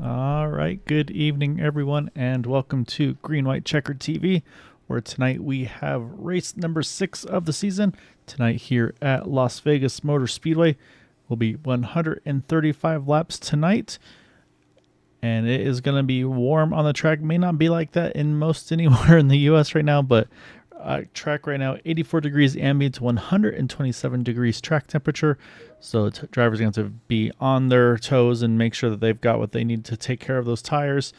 All right, good evening, everyone, and welcome to Green White Checker TV, where tonight we have race number 6 of the season. Tonight here at Las Vegas Motor Speedway will be 135 laps tonight, and it is going to be warm on the track. May not be like that in most anywhere in the U.S. right now, but track right now 84 degrees ambient to 127 degrees track temperature, so drivers are going to have to be on their toes and make sure that they've got what they need to take care of those tires.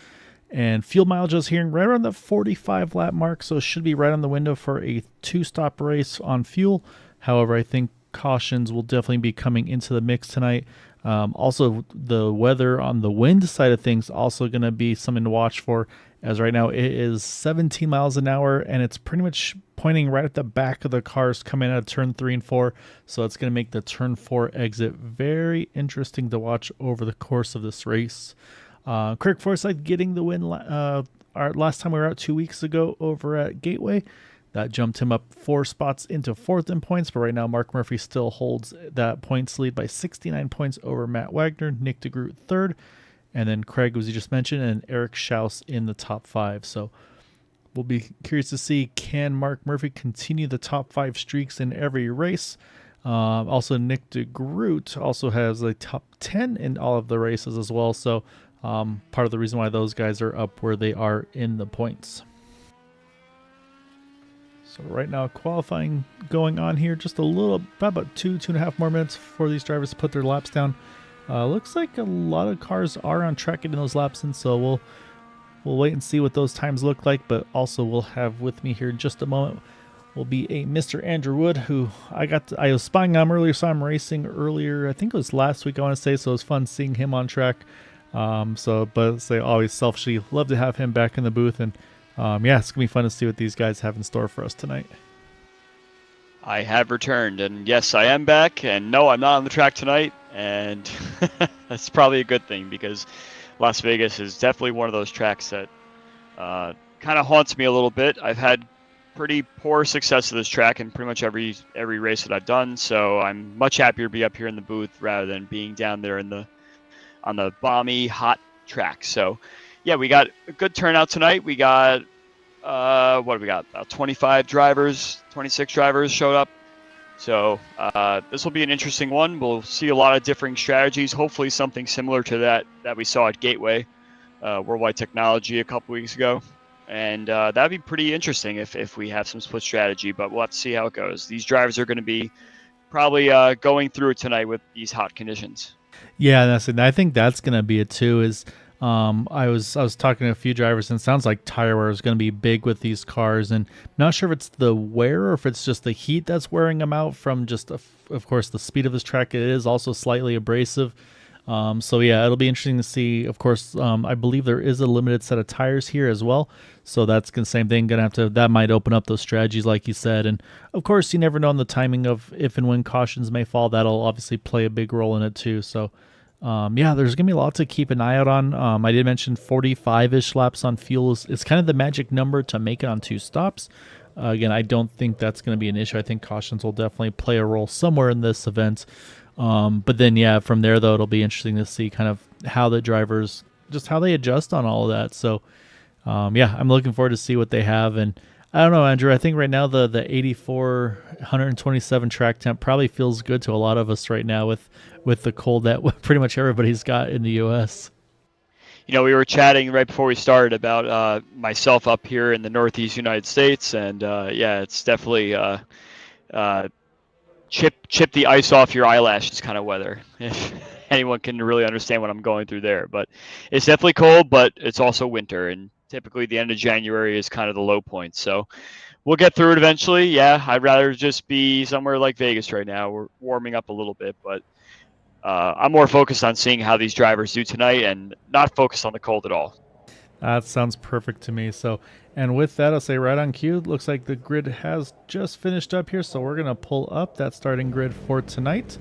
And fuel mileage is here right around the 45 lap mark, so it should be right on the window for a 2-stop race on fuel. However, I think cautions will definitely be coming into the mix tonight. Also, the weather on the wind side of things also going to be something to watch for, as right now it is 17 miles an hour, and it's pretty much pointing right at the back of the cars coming out of turn 3 and 4. So it's going to make the turn 4 exit very interesting to watch over the course of this race. Craig Forsyth getting the win last time we were out 2 weeks ago over at Gateway. That jumped him up 4 spots into 4th in points, but right now Mark Murphy still holds that points lead by 69 points over Matt Wagner, Nick DeGroot 3rd, and then Craig, as you just mentioned, and Eric Schaus in the top 5. So we'll be curious to see, can Mark Murphy continue the top 5 streaks in every race? Also, Nick DeGroot also has a top 10 in all of the races as well, so part of the reason why those guys are up where they are in the points. So right now, qualifying going on here, just a little, about 2.5 more minutes for these drivers to put their laps down. Looks like a lot of cars are on track getting those laps in, so we'll wait and see what those times look like. But also, we'll have with me here in just a moment will be a Mr. Andrew Wood, who I was spying on him earlier, saw him racing earlier. I think it was last week, I want to say. So it was fun seeing him on track. But always selfishly love to have him back in the booth, and yeah, it's going to be fun to see what these guys have in store for us tonight. I have returned, and yes, I am back, and no, I'm not on the track tonight, and that's probably a good thing, because Las Vegas is definitely one of those tracks that kind of haunts me a little bit. I've had pretty poor success at this track in pretty much every race that I've done, so I'm much happier to be up here in the booth rather than being down there on the balmy, hot track. So yeah, we got a good turnout tonight. We got, what do we got? About 25 drivers, 26 drivers showed up. So this will be an interesting one. We'll see a lot of differing strategies, hopefully something similar to that we saw at Gateway, Worldwide Technology a couple weeks ago. And that'd be pretty interesting if we have some split strategy, but we'll have to see how it goes. These drivers are going to be probably going through it tonight with these hot conditions. Yeah, I think that's going to be it too, is I was talking to a few drivers, and it sounds like tire wear is going to be big with these cars, and I'm not sure if it's the wear or if it's just the heat that's wearing them out from just, of course, the speed of this track. It is also slightly abrasive. So yeah, it'll be interesting to see. Of course, I believe there is a limited set of tires here as well, so that's the same thing. That might open up those strategies, like you said, and of course, you never know on the timing of if and when cautions may fall. That'll obviously play a big role in it too. So. Yeah, there's going to be a lot to keep an eye out on. I did mention 45-ish laps on fuel. It's kind of the magic number to make it on 2 stops. Again, I don't think that's going to be an issue. I think cautions will definitely play a role somewhere in this event. But then, yeah, from there, though, it'll be interesting to see kind of how the drivers, just how they adjust on all of that. So, yeah, I'm looking forward to see what they have. And I don't know, Andrew, I think right now the 84, 127 track temp probably feels good to a lot of us right now with the cold that pretty much everybody's got in the U.S. You know, we were chatting right before we started about myself up here in the Northeast United States, and yeah, it's definitely chip the ice off your eyelashes kind of weather. If anyone can really understand what I'm going through there, but it's definitely cold, but it's also winter, and typically the end of January is kind of the low point. So we'll get through it eventually. Yeah, I'd rather just be somewhere like Vegas right now. We're warming up a little bit, but I'm more focused on seeing how these drivers do tonight and not focused on the cold at all. That sounds perfect to me. So, and with that, I'll say right on cue, it looks like the grid has just finished up here. So we're going to pull up that starting grid for tonight.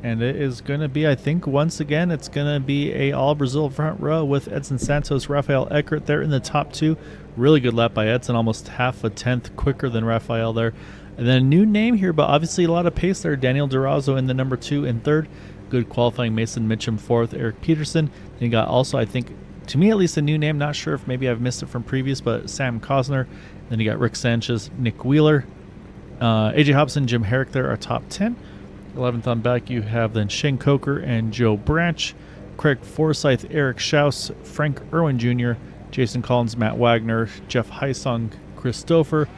And it is going to be, I think, once again, it's going to be a all-Brazil front row with Edson Santos, Rafael Eckert there in the top 2. Really good lap by Edson, almost half a tenth quicker than Rafael there. And then a new name here, but obviously a lot of pace there. Daniel Durazo in the number 2 and 3rd. good qualifying. Mason Mitchum fourth, Eric Peterson. Then you got also, I think, to me at least, a new name. Not sure if maybe I've missed it from previous, but Sam Cosner. Then you got Rick Sanchez, Nick Wheeler, AJ Hobson, Jim Herrick there are top 10. 11th on back, you have then Shane Coker and Joe Branch, Craig Forsyth, Eric Schaus, Frank Irwin Jr., Jason Collins, Matt Wagner, Jeff Heisung, Chris Stouffer,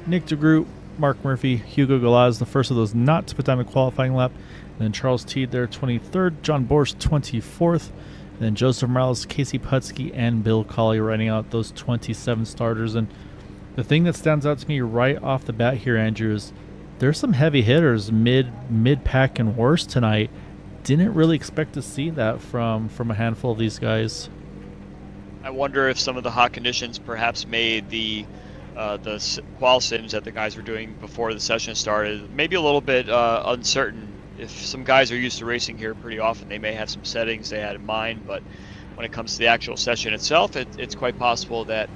Nick DeGroot, Mark Murphy, Hugo Galaz, the first of those not to put down a qualifying lap. And then Charles Teed there, 23rd, John Borsch, 24th. And then Joseph Morales, Casey Putsky, and Bill Colley writing out those 27 starters. And the thing that stands out to me right off the bat here, Andrew, is there's some heavy hitters mid-pack and worse tonight. Didn't really expect to see that from a handful of these guys. I wonder if some of the hot conditions perhaps made the qual sims that the guys were doing before the session started maybe a little bit uncertain. If some guys are used to racing here pretty often, they may have some settings they had in mind, but when it comes to the actual session itself, it's quite possible that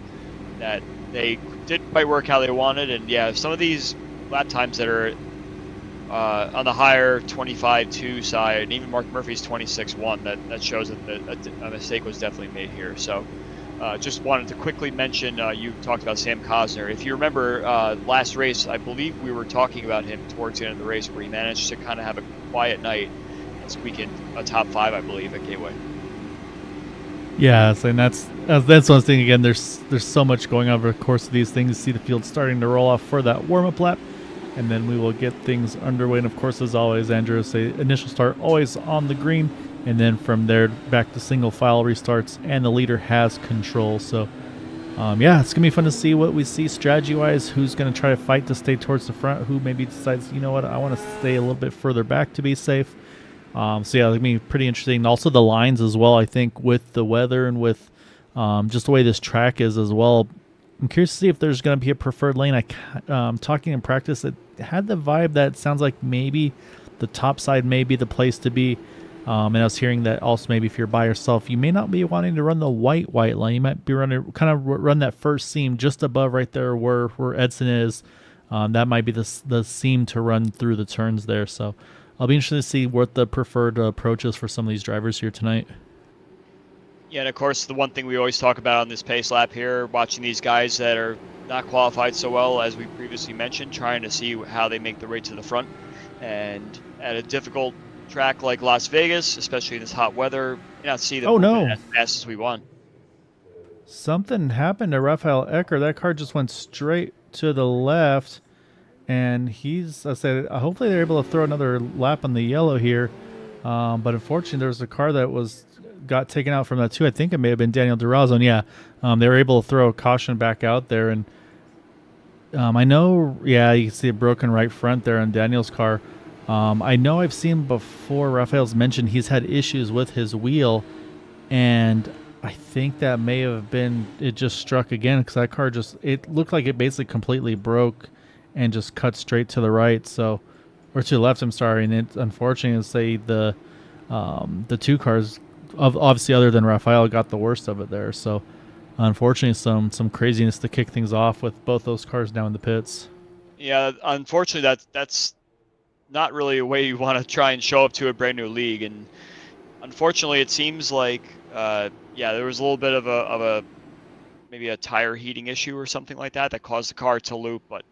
they didn't quite work how they wanted. And yeah, some of these lap times that are on the higher 25.2 side, and even Mark Murphy's 26.1, that shows that a mistake was definitely made here. So just wanted to quickly mention, you talked about Sam Cosner. If you remember last race, I believe we were talking about him towards the end of the race, where he managed to kind of have a quiet night and squeak in a top 5, I believe, at Gateway. Yeah, and that's one thing. Again, there's so much going on over the course of these things. You see the field starting to roll off for that warm-up lap, and then we will get things underway. And of course, as always, Andrew, say initial start always on the green, and then from there back to single file restarts, and the leader has control. So yeah, it's gonna be fun to see what we see strategy wise, who's gonna try to fight to stay towards the front, who maybe decides, you know what, I want to stay a little bit further back to be safe. So yeah, it'll be pretty interesting. Also the lines as well, I think, with the weather and with just the way this track is as well. I'm curious to see if there's going to be a preferred lane. Talking in practice, it had the vibe that it sounds like maybe the top side may be the place to be. And I was hearing that also maybe if you're by yourself, you may not be wanting to run the white lane. You might be run that first seam just above right there where Edson is. That might be the seam to run through the turns there. So I'll be interested to see what the preferred approach is for some of these drivers here tonight. Yeah, and of course, the one thing we always talk about on this pace lap here, watching these guys that are not qualified so well, as we previously mentioned, trying to see how they make the way to the front. And at a difficult track like Las Vegas, especially in this hot weather, you not see them as fast as we want. Something happened to Rafael Ecker. That car just went straight to the left, and hopefully they're able to throw another lap on the yellow here. But unfortunately, there was a car that got taken out from that too. I think it may have been Daniel Durazo. And yeah, they were able to throw a caution back out there. And I know, yeah, you can see a broken right front there on Daniel's car. I know I've seen before, Rafael's mentioned he's had issues with his wheel, and I think that may have been, it just struck again, because that car it looked like it basically completely broke and just cut straight to the right, or to the left, I'm sorry. And it's unfortunate to say the two cars, obviously other than Rafael, got the worst of it there. So unfortunately, some craziness to kick things off with both those cars down in the pits. Yeah, unfortunately, that's not really a way you want to try and show up to a brand new league. And unfortunately, it seems like there was a little bit of a maybe a tire heating issue or something like that caused the car to loop. But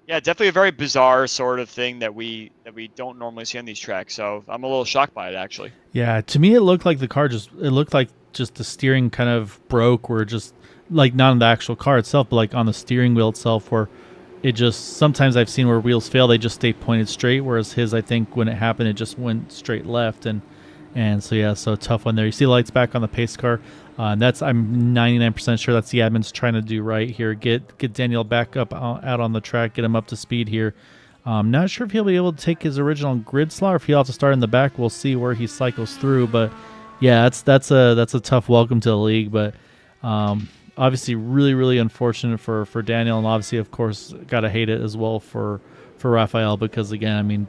yeah, definitely a very bizarre sort of thing that we don't normally see on these tracks. So I'm a little shocked by it, actually. Yeah, to me it looked like the steering kind of broke, where just like not on the actual car itself, but like on the steering wheel itself, where it just, sometimes I've seen where wheels fail, they just stay pointed straight, whereas his, I think when it happened, it just went straight left. And so yeah, so tough one there. You see the lights back on the pace car. I'm 99% sure that's the admin's trying to do right here. Get Daniel back up out on the track, get him up to speed here. Not sure if he'll be able to take his original grid slot, or if he'll have to start in the back. We'll see where he cycles through. But yeah, that's a tough welcome to the league. But obviously really, really unfortunate for Daniel, and obviously, of course, gotta hate it as well for Rafael, because again, I mean,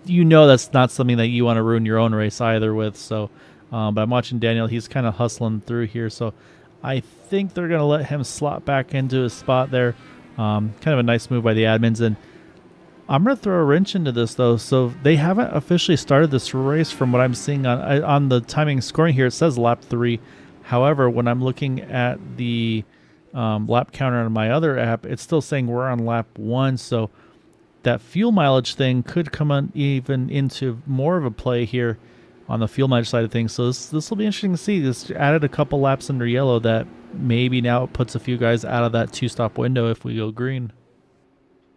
that's not something that you want to ruin your own race either with. So but I'm watching Daniel, he's kind of hustling through here, so I think they're gonna let him slot back into his spot there. Kind of a nice move by the admins. And I'm going to throw a wrench into this, though. So they haven't officially started this race from what I'm seeing on the timing scoring here. It says lap 3. However, when I'm looking at the lap counter on my other app, it's still saying we're on lap 1. So that fuel mileage thing could come on even into more of a play here on the fuel mileage side of things. So this will be interesting to see. This added a couple laps under yellow that maybe now puts a few guys out of that 2-stop window if we go green.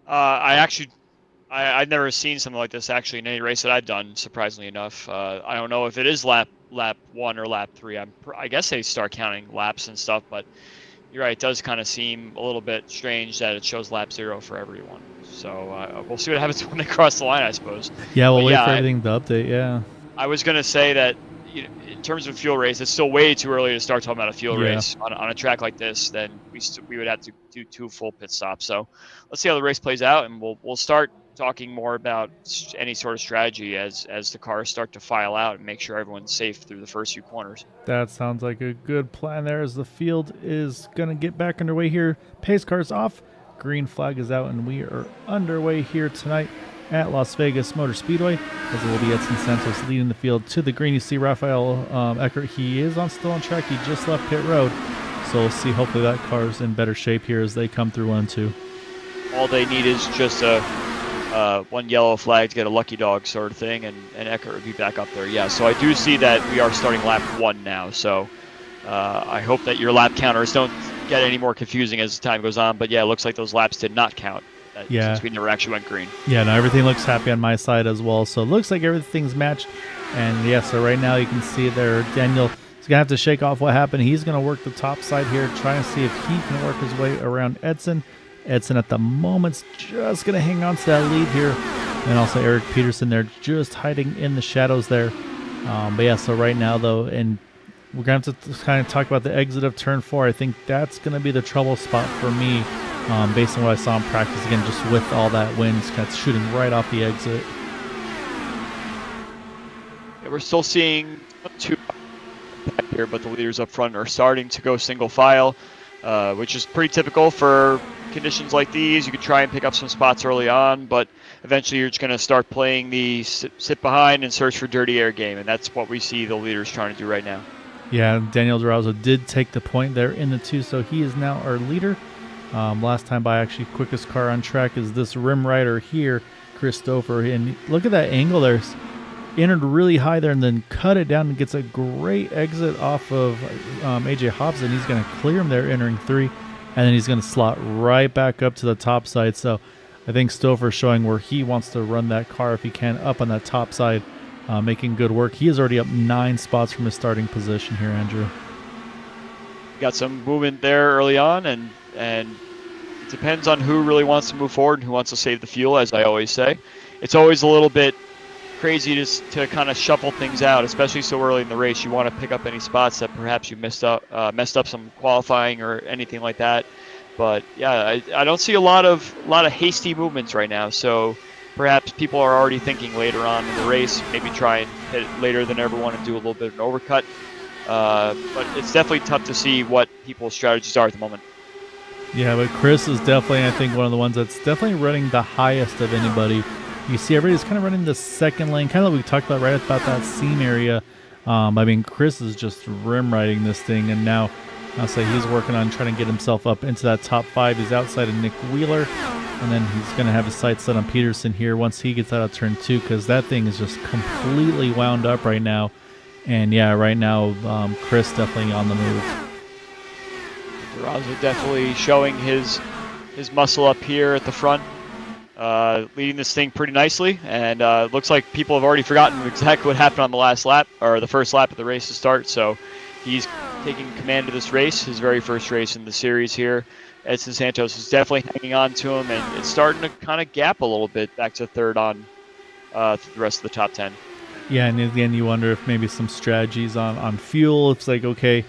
I've never seen something like this actually in any race that I've done, surprisingly enough. I don't know if it is lap 1 or lap 3. I guess they start counting laps and stuff, but you're right, it does kind of seem a little bit strange that it shows lap 0 for everyone. So we'll see what happens when they cross the line, I suppose. Yeah, we'll wait for everything to update, yeah. I was going to say that in terms of fuel race, it's still way too early to start talking about a fuel race on a track like this. Then we would have to do 2 full pit stops. So let's see how the race plays out, and we'll start talking more about any sort of strategy as the cars start to file out and make sure everyone's safe through the first few corners. That sounds like a good plan there as the field is going to get back underway here. Pace cars off, green flag is out, and we are underway here tonight at Las Vegas Motor Speedway, as it will be Edson Santos leading the field to the green. You see Rafael Eckert, he is still on track. He just left pit road, so we'll see. Hopefully that car's in better shape here as they come through 1 and 2. All they need is just one yellow flag to get a lucky dog sort of thing, and Eckert would be back up there. Yeah, so I do see that we are starting lap 1 now, so I hope that your lap counters don't get any more confusing as time goes on, but yeah, it looks like those laps did not count. Since we never actually went green. Yeah, no, everything looks happy on my side as well. So it looks like everything's matched. And yeah, so right now you can see there, Daniel is going to have to shake off what happened. He's going to work the top side here, trying to see if he can work his way around Edson. Edson at the moment's just going to hang on to that lead here. And also Eric Peterson there just hiding in the shadows there. But yeah, so right now though, and we're going to have to kind of talk about the exit of turn 4. I think that's going to be the trouble spot for me. Based on what I saw in practice, again, just with all that wind, kind of shooting right off the exit. Yeah, we're still seeing 2 here, but the leaders up front are starting to go single file, which is pretty typical for conditions like these. You can try and pick up some spots early on, but eventually you're just going to start playing the sit behind and search for dirty air game, and that's what we see the leaders trying to do right now. Yeah, Daniel Durazo did take the point there in the 2, so he is now our leader. Last time by, actually, quickest car on track is this rim rider here, Christopher. And look at that angle there. Entered really high there and then cut it down and gets a great exit off of AJ Hobson. He's going to clear him there entering 3, and then he's going to slot right back up to the top side. So I think Stouffer showing where he wants to run that car if he can up on that top side, making good work. He is already up 9 spots from his starting position here, Andrew. Got some movement there early on, and it depends on who really wants to move forward and who wants to save the fuel, as I always say. It's always a little bit crazy to kind of shuffle things out, especially so early in the race. You want to pick up any spots that perhaps you messed up some qualifying or anything like that. But yeah, I don't see a lot of hasty movements right now. So perhaps people are already thinking later on in the race, maybe try and hit it later than everyone and do a little bit of an overcut. But it's definitely tough to see what people's strategies are at the moment. Yeah, but Chris is definitely, I think, one of the ones that's definitely running the highest of anybody. You see everybody's kind of running the second lane, kind of like we talked about right about that seam area. I mean, Chris is just rim riding this thing, and now I'll say he's working on trying to get himself up into that top 5. He's outside of Nick Wheeler, and then he's going to have his sights set on Peterson here once he gets out of turn 2, because that thing is just completely wound up right now. And yeah, right now, Chris definitely on the move. Durazo definitely showing his muscle up here at the front, leading this thing pretty nicely. And it looks like people have already forgotten exactly what happened on the last lap, or the first lap of the race to start. So he's taking command of this race, his very first race in the series here. Edson Santos is definitely hanging on to him, and it's starting to kind of gap a little bit back to third on the rest of the top 10. Yeah, and again, you wonder if maybe some strategies on fuel. It's like, okay,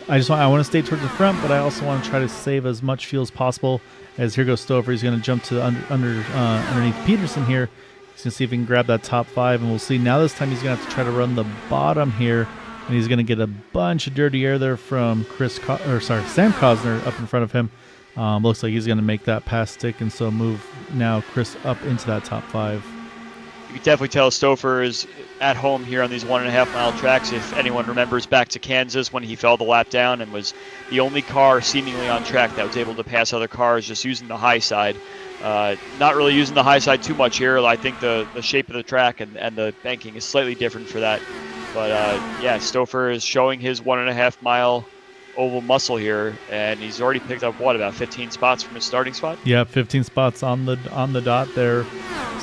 I want to stay towards the front, but I also want to try to save as much fuel as possible. As here goes Stouffer, he's going to jump to underneath Peterson here. He's going to see if he can grab that top 5, and we'll see. Now this time he's going to have to try to run the bottom here, and he's going to get a bunch of dirty air there from Sam Cosner up in front of him. Looks like he's going to make that pass stick, and so move now Chris up into that top 5. You can definitely tell Stouffer is at home here on these 1.5 mile tracks. If anyone remembers back to Kansas when he fell the lap down and was the only car seemingly on track that was able to pass other cars just using the high side. Not really using the high side too much here. I think the shape of the track and the banking is slightly different for that. But yeah, Stouffer is showing his 1.5 mile oval muscle here, and he's already picked up about 15 spots from his starting spot. Yeah, 15 spots on the dot there.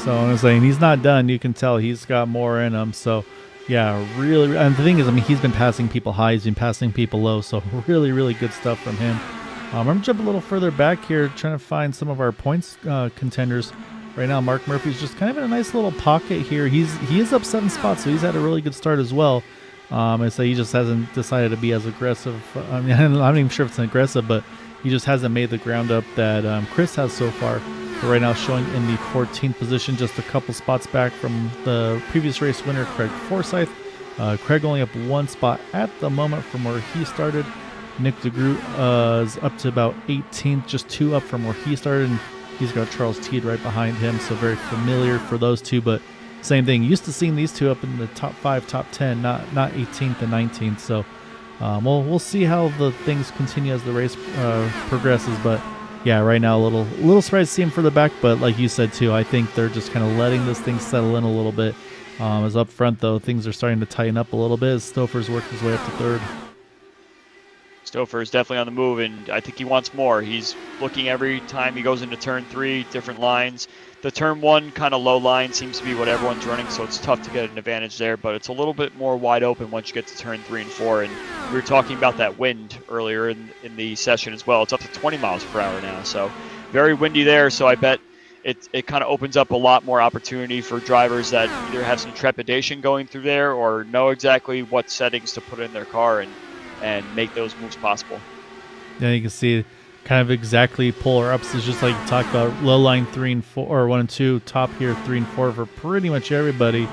So I'm saying he's not done. You can tell he's got more in him. So yeah, really. And the thing is, I mean, he's been passing people high, he's been passing people low. So really, really good stuff from him. I'm gonna jump a little further back here, trying to find some of our points contenders. Right now, Mark Murphy's just kind of in a nice little pocket here. He is up 7 spots, so he's had a really good start as well. I say he just hasn't decided to be as aggressive. I mean, I'm not even sure if it's aggressive, but he just hasn't made the ground up that Chris has so far. But right now, showing in the 14th position, just a couple spots back from the previous race winner, Craig Forsyth. Craig only up 1 spot at the moment from where he started. Nick DeGroot is up to about 18th, just 2 up from where he started. And he's got Charles Teed right behind him, so very familiar for those two. But same thing, used to seeing these two up in the top 5, top 10, not 18th and 19th. So we'll see how the things continue as the race progresses. But yeah, right now a little surprised to see him further back. But like you said too, I think they're just kind of letting this thing settle in a little bit. As up front though, things are starting to tighten up a little bit as Stouffer's worked his way up to 3rd. Stouffer is definitely on the move, and I think he wants more. He's looking every time he goes into turn 3, different lines. The turn 1 kind of low line seems to be what everyone's running, so it's tough to get an advantage there, but it's a little bit more wide open once you get to turn 3 and 4. And we were talking about that wind earlier in the session as well. It's up to 20 miles per hour now, so very windy there. So I bet it kind of opens up a lot more opportunity for drivers that either have some trepidation going through there or know exactly what settings to put in their car and make those moves possible. Yeah, you can see kind of exactly polar opposites, just like you talked about, low line 3 and 4, or 1 and 2, top here 3 and 4 for pretty much everybody.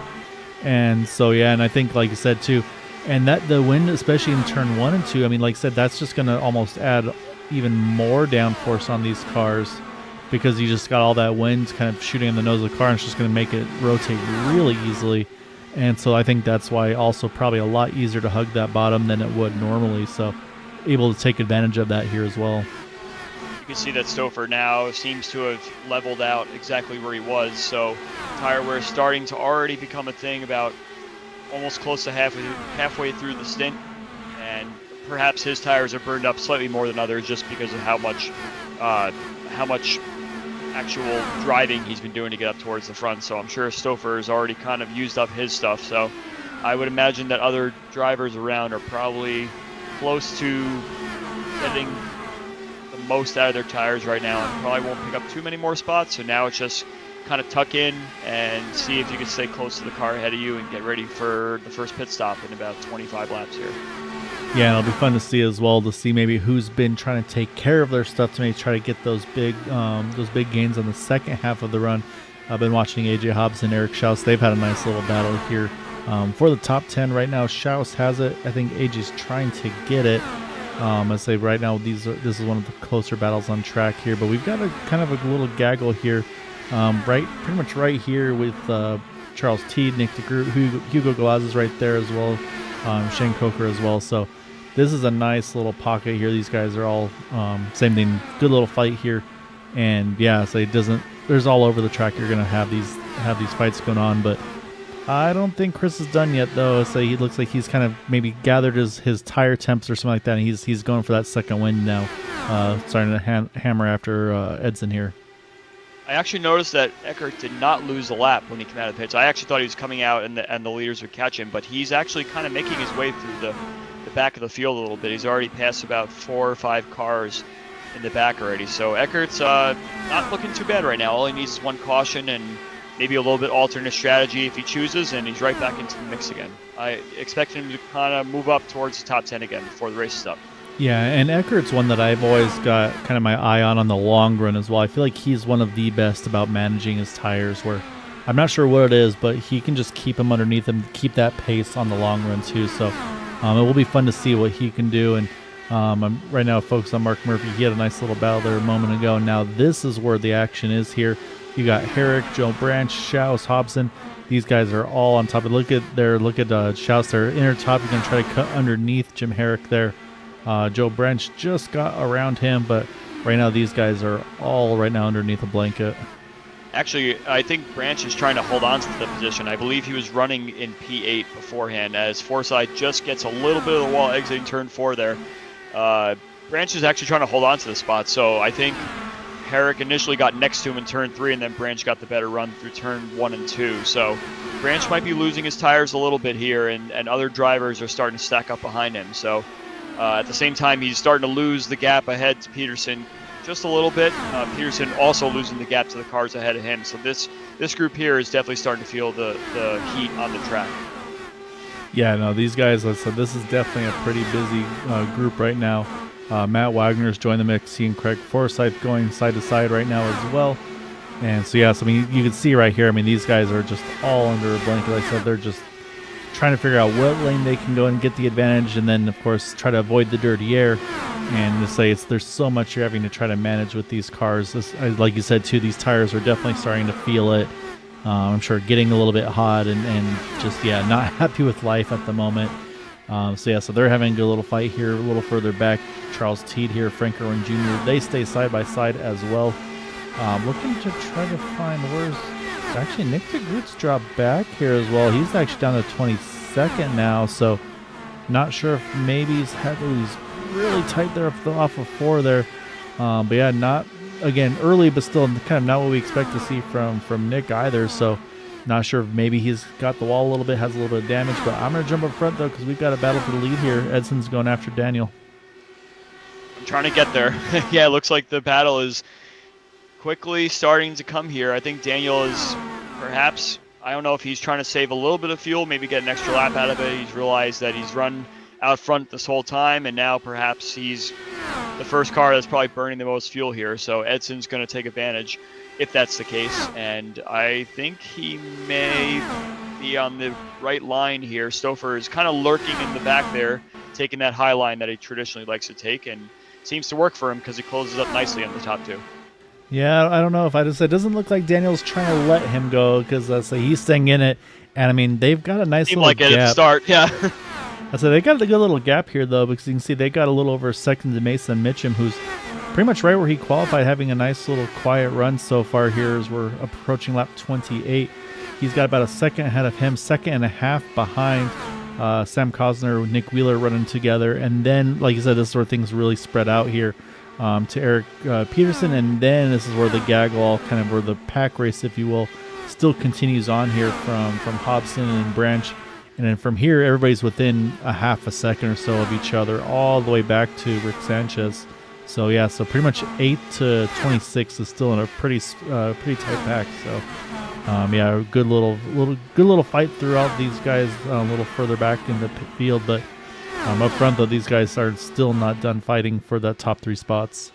And so yeah, and I think like you said too, and that the wind, especially in turn 1 and 2, I mean, like I said, that's just going to almost add even more downforce on these cars, because you just got all that wind kind of shooting in the nose of the car, and it's just going to make it rotate really easily. And so I think that's why also probably a lot easier to hug that bottom than it would normally. So able to take advantage of that here as well. You can see that Stouffer now seems to have leveled out exactly where he was. So tire wear is starting to already become a thing about almost close to halfway through the stint. And perhaps his tires are burned up slightly more than others just because of how much actual driving he's been doing to get up towards the front. So I'm sure Stouffer has already kind of used up his stuff. So I would imagine that other drivers around are probably close to getting the most out of their tires right now and probably won't pick up too many more spots. So now it's just kind of tuck in and see if you can stay close to the car ahead of you and get ready for the first pit stop in about 25 laps here. Yeah, and it'll be fun to see as well, to see maybe who's been trying to take care of their stuff to maybe try to get those big gains on the second half of the run. I've been watching AJ Hobbs and Eric Schaus. They've had a nice little battle here for the top 10 right now. Schaus has it. I think AJ's trying to get it. I say right now this is one of the closer battles on track here, but we've got a kind of a little gaggle here, pretty much right here with Charles Teed, Nick DeGroot, Hugo Galaz is right there as well, Shane Coker as well. So this is a nice little pocket here. These guys are all same thing, good little fight here, and yeah, so it doesn't. There's all over the track. You're gonna have these fights going on, but I don't think Chris is done yet though. So he looks like he's kind of maybe gathered his tire temps or something like that, and he's going for that second wind now, starting to hammer after Edson here. I actually noticed that Eckert did not lose a lap when he came out of the pits. I actually thought he was coming out and the leaders would catch him, but he's actually kind of making his way through the back of the field a little bit. He's already passed about 4 or 5 cars in the back already. So Eckert's not looking too bad right now. All he needs is one caution and maybe a little bit alternate strategy if he chooses, and he's right back into the mix again. I expect him to kind of move up towards the top 10 again before the race is up. Yeah, and Eckert's one that I've always got kind of my eye on the long run as well. I feel like he's one of the best about managing his tires, where I'm not sure what it is, but he can just keep them underneath him, keep that pace on the long run too. So it will be fun to see what he can do. And I'm right now focused on Mark Murphy. He had a nice little battle there a moment ago. Now this is where the action is here. You got Herrick, Joe Branch, Schaus, Hobson. These guys are all on top. Look at Schaus there. Inner top, you can try to cut underneath Jim Herrick there. Joe Branch just got around him, but right now these guys are all right now underneath a blanket. Actually, I think Branch is trying to hold on to the position. I believe he was running in P8 beforehand as Forsyth just gets a little bit of the wall exiting turn 4 there. Branch is actually trying to hold on to the spot, so I think Herrick initially got next to him in turn 3, and then Branch got the better run through turn 1 and 2. So Branch might be losing his tires a little bit here, and other drivers are starting to stack up behind him. So at the same time, he's starting to lose the gap ahead to Peterson just a little bit. Peterson also losing the gap to the cars ahead of him. So this group here is definitely starting to feel the heat on the track. Yeah, no, these guys, like I said, this is definitely a pretty busy group right now. Matt Wagner's joined the mix, seeing Craig Forsyth going side to side right now as well. And so, yeah, so, I mean, you can see right here, I mean, these guys are just all under a blanket. Like I said, they're just trying to figure out what lane they can go and get the advantage, and then, of course, try to avoid the dirty air. And to say there's so much you're having to try to manage with these cars. Like you said, too, these tires are definitely starting to feel it. I'm sure getting a little bit hot and just, yeah, not happy with life at the moment. So they're having a good little fight here a little further back. Charles Teed here, Frank Irwin Jr., they stay side by side as well. Looking to try to find where's actually Nick DeGroot's dropped back here as well. He's actually down to 22nd now, so not sure if maybe he's really tight there off of 4 there. But yeah, not again early, but still kind of not what we expect to see from Nick either. So not sure if maybe he's got the wall a little bit, has a little bit of damage. But I'm going to jump up front though because we've got a battle for the lead here. Edson's going after Daniel. I'm trying to get there. Yeah, it looks like the battle is quickly starting to come here. I think Daniel is perhaps, I don't know if he's trying to save a little bit of fuel, maybe get an extra lap out of it. He's realized that he's run out front this whole time, and now perhaps he's the first car that's probably burning the most fuel here. So Edson's going to take advantage if that's the case, and I think he may be on the right line here. Stouffer is kind of lurking in the back there, taking that high line that he traditionally likes to take, and seems to work for him because he closes up nicely on the top 2. Yeah, I don't know if it doesn't look like Daniel's trying to let him go because he's staying in it, and I mean they've got a nice little like gap. It at the start, yeah. They got a good little gap here though, because you can see they got a little over a second to Mason Mitchum, who's pretty much right where he qualified, having a nice little quiet run so far here as we're approaching lap 28. He's got about a second ahead of him, second and a half behind Sam Cosner, Nick Wheeler running together, and then, like you said, this is where things really spread out here to Eric Peterson, and then this is where the gaggle, kind of where the pack race, if you will, still continues on here from Hobson and Branch. And then from here, everybody's within a half a second or so of each other, all the way back to Rick Sanchez. So yeah, so pretty much 8 to 26 is still in a pretty tight pack. So yeah, good little fight throughout these guys a little further back in the pit field, but up front though, these guys are still not done fighting for the top 3 spots.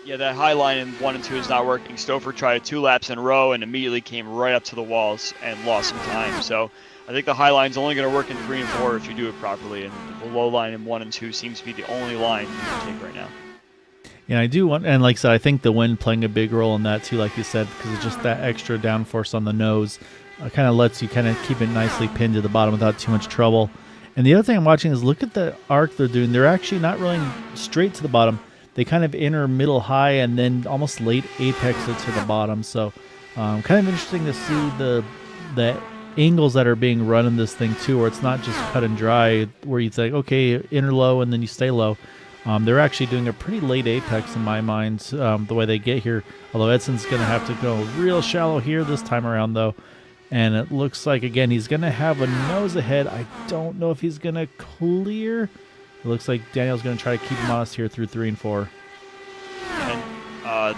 Yeah, that high line in 1 and 2 is not working. Stouffer tried 2 laps in a row and immediately came right up to the walls and lost some time. So I think the high line's only going to work in 3 and 4 if you do it properly, and the low line in 1 and 2 seems to be the only line you can take right now. Yeah, I do want, and like I said, I think the wind playing a big role in that too, like you said, because it's just that extra downforce on the nose kind of lets you kind of keep it nicely pinned to the bottom without too much trouble. And the other thing I'm watching is look at the arc they're doing. They're actually not rolling straight to the bottom. They kind of enter middle high and then almost late apex it to the bottom. So kind of interesting to see the angles that are being run in this thing too, where it's not just cut and dry, where you think, okay, inner low and then you stay low. They're actually doing a pretty late apex in my mind, the way they get here. Although Edson's going to have to go real shallow here this time around, though. And it looks like, again, he's going to have a nose ahead. I don't know if he's going to clear. It looks like Daniel's going to try to keep him honest here through 3 and 4. And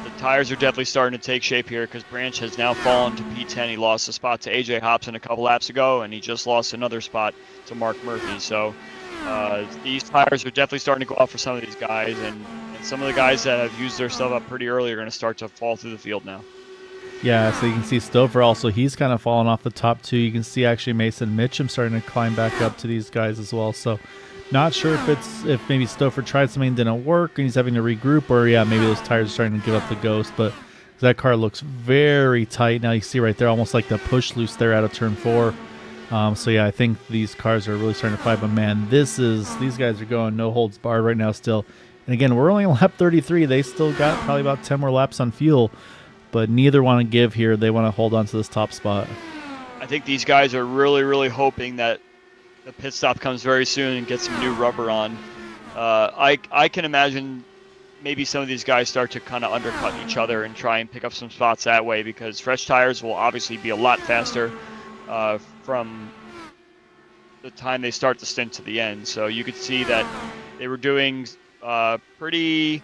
the tires are definitely starting to take shape here because Branch has now fallen to P10. He lost a spot to AJ Hobson a couple laps ago, and he just lost another spot to Mark Murphy. So these tires are definitely starting to go off for some of these guys, and some of the guys that have used their stuff up pretty early are going to start to fall through the field now. Yeah, so you can see Stouffer also, he's kind of fallen off the top 2. You can see actually Mason Mitchum starting to climb back up to these guys as well. So Not sure if maybe Stouffer tried something and didn't work and he's having to regroup, or yeah, maybe those tires are starting to give up the ghost. But that car looks very tight now. You see right there, almost like the push loose there out of turn 4. So yeah, I think these cars are really starting to fight. But man, these guys are going no holds barred right now still. And again, we're only on lap 33. They still got probably about 10 more laps on fuel, but neither want to give here. They want to hold on to this top spot. I think these guys are really, really hoping that the pit stop comes very soon and get some new rubber on. I can imagine maybe some of these guys start to kind of undercut each other and try and pick up some spots that way, because fresh tires will obviously be a lot faster from the time they start the stint to the end. So you could see that they were doing pretty.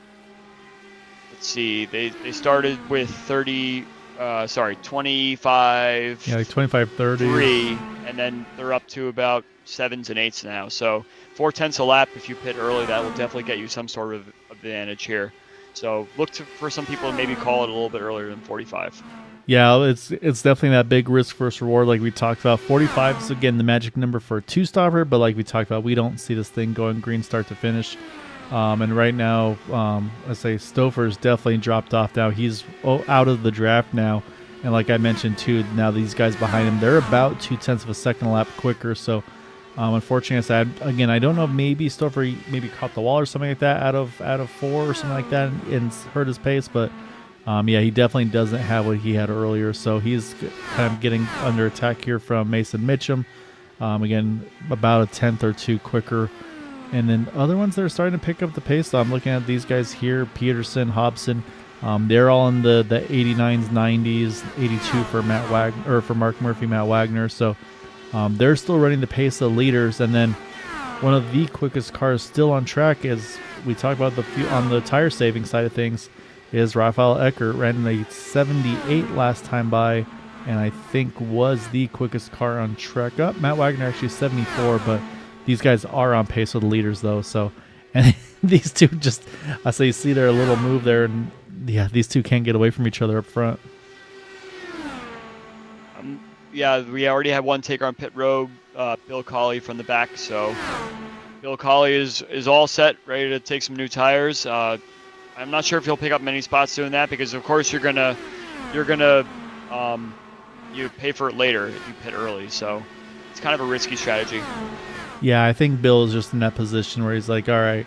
Let's see, they started with 25. Yeah, like 25, 30. 3, and then they're up to about 7s and 8s now. So 0.4 a lap if you pit early, that will definitely get you some sort of advantage here. So look for some people to maybe call it a little bit earlier than 45. Yeah, it's definitely that big risk versus reward like we talked about. 45 is, again, the magic number for a two-stopper, but like we talked about, we don't see this thing going green start to finish. And right now, I say Stouffer's definitely dropped off now. He's out of the draft now. And like I mentioned, too, now these guys behind him, they're about 0.2 of a second a lap quicker. So, unfortunately, again, I don't know if maybe Stouffer maybe caught the wall or something like that out of 4 or something like that and hurt his pace. But, yeah, he definitely doesn't have what he had earlier. So he's kind of getting under attack here from Mason Mitchum. Again, about a 10th or 2 quicker. And then other ones that are starting to pick up the pace. So I'm looking at these guys here, Peterson, Hobson. They're all in the 89s, 90s, 82 for Matt Wagner, or for Mark Murphy, Matt Wagner. So they're still running the pace of leaders. And then one of the quickest cars still on track, as we talked about on the tire saving side of things, is Rafael Eckert. Ran a 78 last time by, and I think was the quickest car on track. Matt Wagner actually 74, but these guys are on pace with the leaders though. So, and these two just, I say, you see their little move there, and yeah, these two can't get away from each other up front. Yeah, we already had one taker on pit road, Bill Colley from the back. So Bill Colley is all set, ready to take some new tires. I'm not sure if he'll pick up many spots doing that, because of course you pay for it later if you pit early. So it's kind of a risky strategy. Yeah, I think Bill is just in that position where he's like, all right.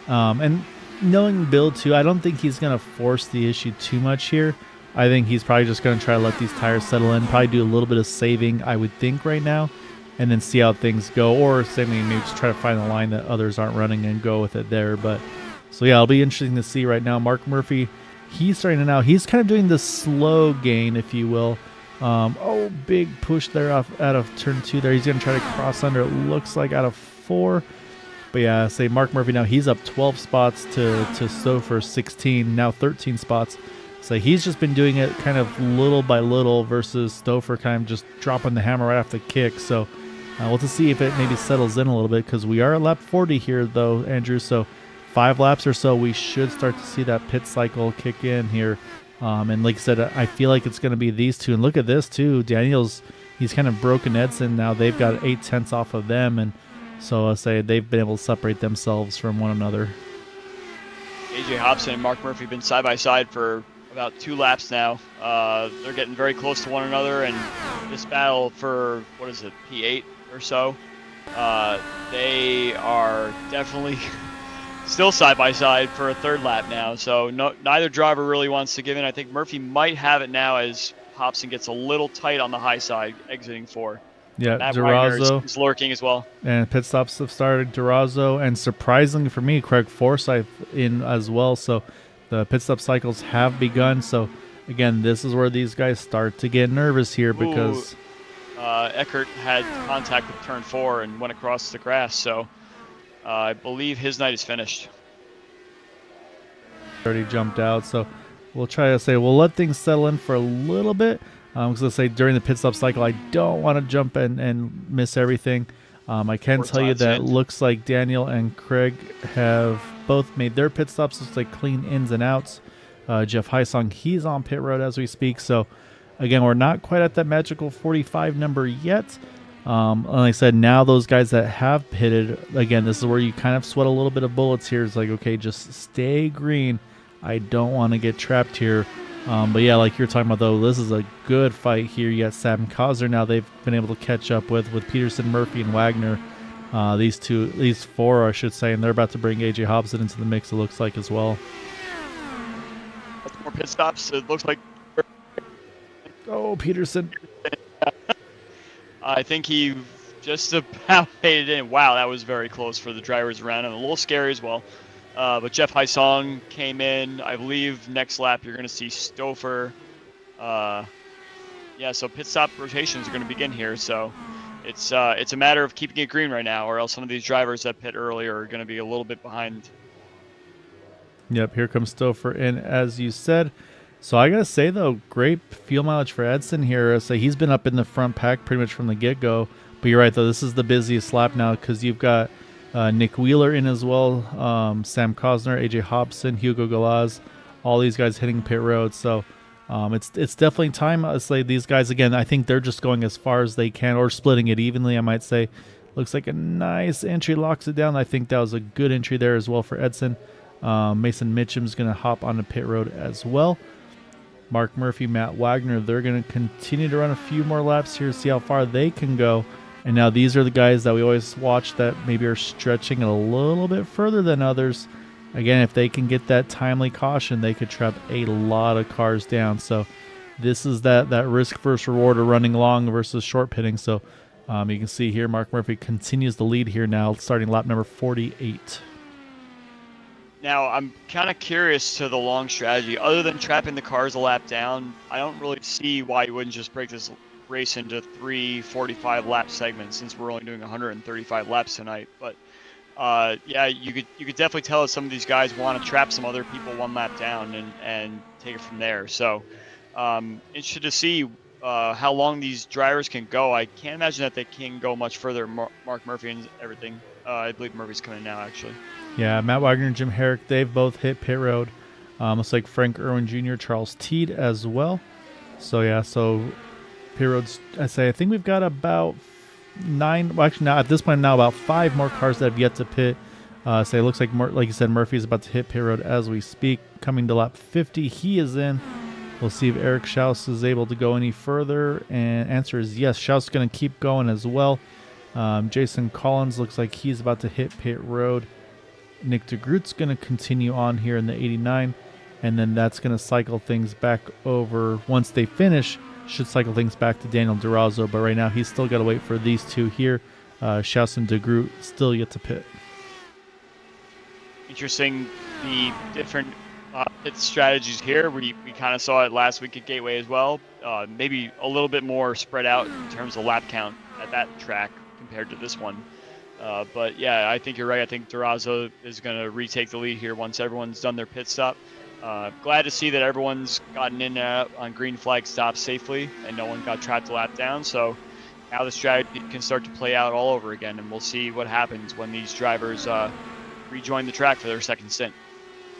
And knowing Bill, too, I don't think he's going to force the issue too much here. I think he's probably just going to try to let these tires settle in, probably do a little bit of saving, I would think, right now, and then see how things go. Or maybe just try to find a line that others aren't running and go with it there. But so, yeah, it'll be interesting to see right now. Mark Murphy, he's starting to now. He's kind of doing the slow gain, if you will. Big push there out of turn 2 there. He's going to try to cross under, it looks like, out of 4. But yeah, say Mark Murphy now, he's up 12 spots to Stouffer 16, now 13 spots. So he's just been doing it kind of little by little versus Stouffer kind of just dropping the hammer right off the kick. So we'll to see if it maybe settles in a little bit, because we are at lap 40 here though, Andrew. So 5 laps or so, we should start to see that pit cycle kick in here. And like I said, I feel like it's going to be these two. And look at this too. He's kind of broken Edson now. They've got 0.8 off of them. And so I'll say they've been able to separate themselves from one another. AJ Hobson and Mark Murphy have been side by side for about 2 laps now. They're getting very close to one another. And this battle for, P8 or so, they are definitely still side by side for a 3rd lap now, so neither driver really wants to give in. I think Murphy might have it now as Hobson gets a little tight on the high side exiting 4. Yeah, Matt Durazo is lurking as well. And pit stops have started. Durazo, and surprisingly for me, Craig Forsyth in as well. So the pit stop cycles have begun. So again, this is where these guys start to get nervous here, because Eckert had contact with turn 4 and went across the grass. So I believe his night is finished. Already jumped out, so we'll try to say we'll let things settle in for a little bit. Because let's say during the pit stop cycle, I don't want to jump and miss everything. I can tell you that looks like Daniel and Craig have both made their pit stops. Looks like clean ins and outs. Jeff Heisong, he's on pit road as we speak. So again, we're not quite at that magical 45 number yet. Like I said, now those guys that have pitted, again, this is where you kind of sweat a little bit of bullets here. It's like, okay, just stay green. I don't want to get trapped here. But yeah, like you're talking about, though, this is a good fight here. You got Sam Kozner now they've been able to catch up with Peterson, Murphy, and Wagner. These four, I should say, and they're about to bring AJ Hobson into the mix, it looks like, as well. More pit stops. It looks like. Oh, Peterson. I think he just about made it in. Wow, that was very close for the drivers around, and a little scary as well. But Jeff Haisong came in. I believe next lap you're going to see Stouffer. Yeah, so pit stop rotations are going to begin here. So it's a matter of keeping it green right now, or else some of these drivers that pit earlier are going to be a little bit behind. Yep, here comes Stouffer in, as you said. So I got to say, though, great fuel mileage for Edson here. So he's been up in the front pack pretty much from the get-go. But you're right, though, this is the busiest lap now because you've got Nick Wheeler in as well, Sam Kozner, AJ Hobson, Hugo Galaz, all these guys hitting pit road. So it's definitely time. Let's say these guys, again, I think they're just going as far as they can or splitting it evenly, I might say. Looks like a nice entry, locks it down. I think that was a good entry there as well for Edson. Mason Mitchum's going to hop on the pit road as well. Mark Murphy, Matt Wagner, they're going to continue to run a few more laps here, see how far they can go. And now these are the guys that we always watch that maybe are stretching it a little bit further than others. Again, if they can get that timely caution, they could trap a lot of cars down. So this is that risk versus reward of running long versus short pitting. So you can see here Mark Murphy continues the lead here now, starting lap number 48. Now, I'm kind of curious to the long strategy. Other than trapping the cars a lap down, I don't really see why you wouldn't just break this race into 3 45-lap segments since we're only doing 135 laps tonight. But, yeah, you could definitely tell that some of these guys want to trap some other people one lap down and take it from there. So, interested to see how long these drivers can go. I can't imagine that they can go much further. Mark Murphy and everything. I believe Murphy's coming now, actually. Yeah, Matt Wagner and Jim Herrick, they've both hit pit road. Looks like Frank Irwin Jr., Charles Teed as well. So, yeah, pit roads, I think we've got about 9, well, actually, now at this point, now about 5 more cars that have yet to pit. It looks like you said, Murphy's about to hit pit road as we speak. Coming to lap 50, he is in. We'll see if Eric Schaus is able to go any further. And answer is yes. Schaus is going to keep going as well. Jason Collins looks like he's about to hit pit road. Nick DeGroot's going to continue on here in the 89, and then that's going to cycle things back over. Once they finish, should cycle things back to Daniel Durazo, but right now he's still got to wait for these two here. Schaus and DeGroot still yet to pit. Interesting, the different pit strategies here. We kind of saw it last week at Gateway as well. Maybe a little bit more spread out in terms of lap count at that track compared to this one. But yeah, I think you're right. I think Durazo is going to retake the lead here once everyone's done their pit stop. Glad to see that everyone's gotten in and out on green flag stops safely and no one got trapped a lap down. So now the strategy can start to play out all over again, and we'll see what happens when these drivers rejoin the track for their second stint.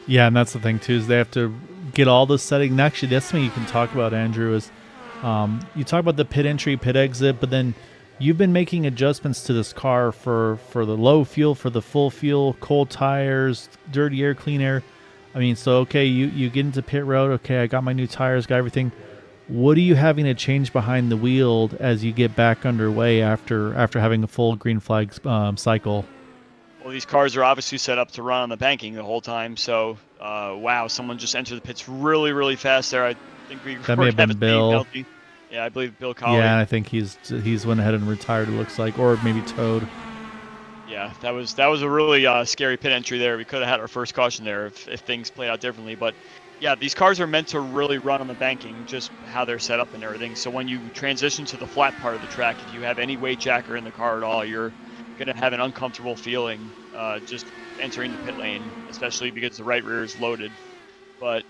Yeah, and that's the thing too, is they have to get all the setting. And actually, that's something you can talk about, Andrew, is you talk about the pit entry, pit exit, but then you've been making adjustments to this car for the low fuel, for the full fuel, cold tires, dirty air, clean air. I mean, so, okay, you get into pit road. Okay, I got my new tires, got everything. What are you having to change behind the wheel as you get back underway after having a full green flag cycle? Well, these cars are obviously set up to run on the banking the whole time. So, wow, someone just entered the pits really, really fast there. I think that may have been Bill. Penalty. Yeah, I believe Bill Colley. Yeah, I think he's went ahead and retired, it looks like, or maybe towed. Yeah, that was a really scary pit entry there. We could have had our first caution there if things played out differently. But yeah, these cars are meant to really run on the banking, just how they're set up and everything. So when you transition to the flat part of the track, if you have any weight jacker in the car at all, you're going to have an uncomfortable feeling just entering the pit lane, especially because the right rear is loaded. But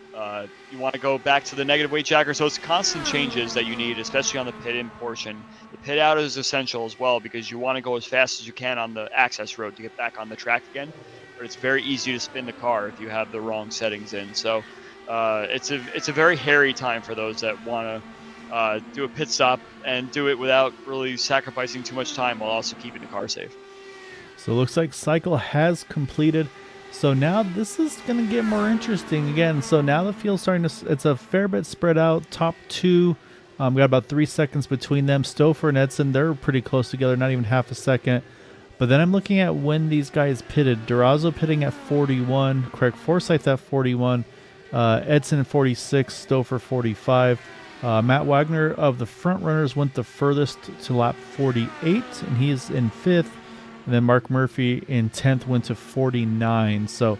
you want to go back to the negative weight jacker. So it's constant changes that you need, especially on the pit in portion. The pit out is essential as well because you want to go as fast as you can on the access road to get back on the track again. But it's very easy to spin the car if you have the wrong settings in. So it's a very hairy time for those that want to do a pit stop and do it without really sacrificing too much time while also keeping the car safe. So it looks like cycle has completed. So now this is going to get more interesting again. So now the field's starting to, it's a fair bit spread out. Top two, we got about 3 seconds between them. Stouffer and Edson, they're pretty close together, not even half a second. But then I'm looking at when these guys pitted. Durazo pitting at 41, Craig Forsyth at 41, Edson 46, Stouffer 45. Matt Wagner of the front runners went the furthest to lap 48, and he is in 5th. And then Mark Murphy in 10th went to 49. So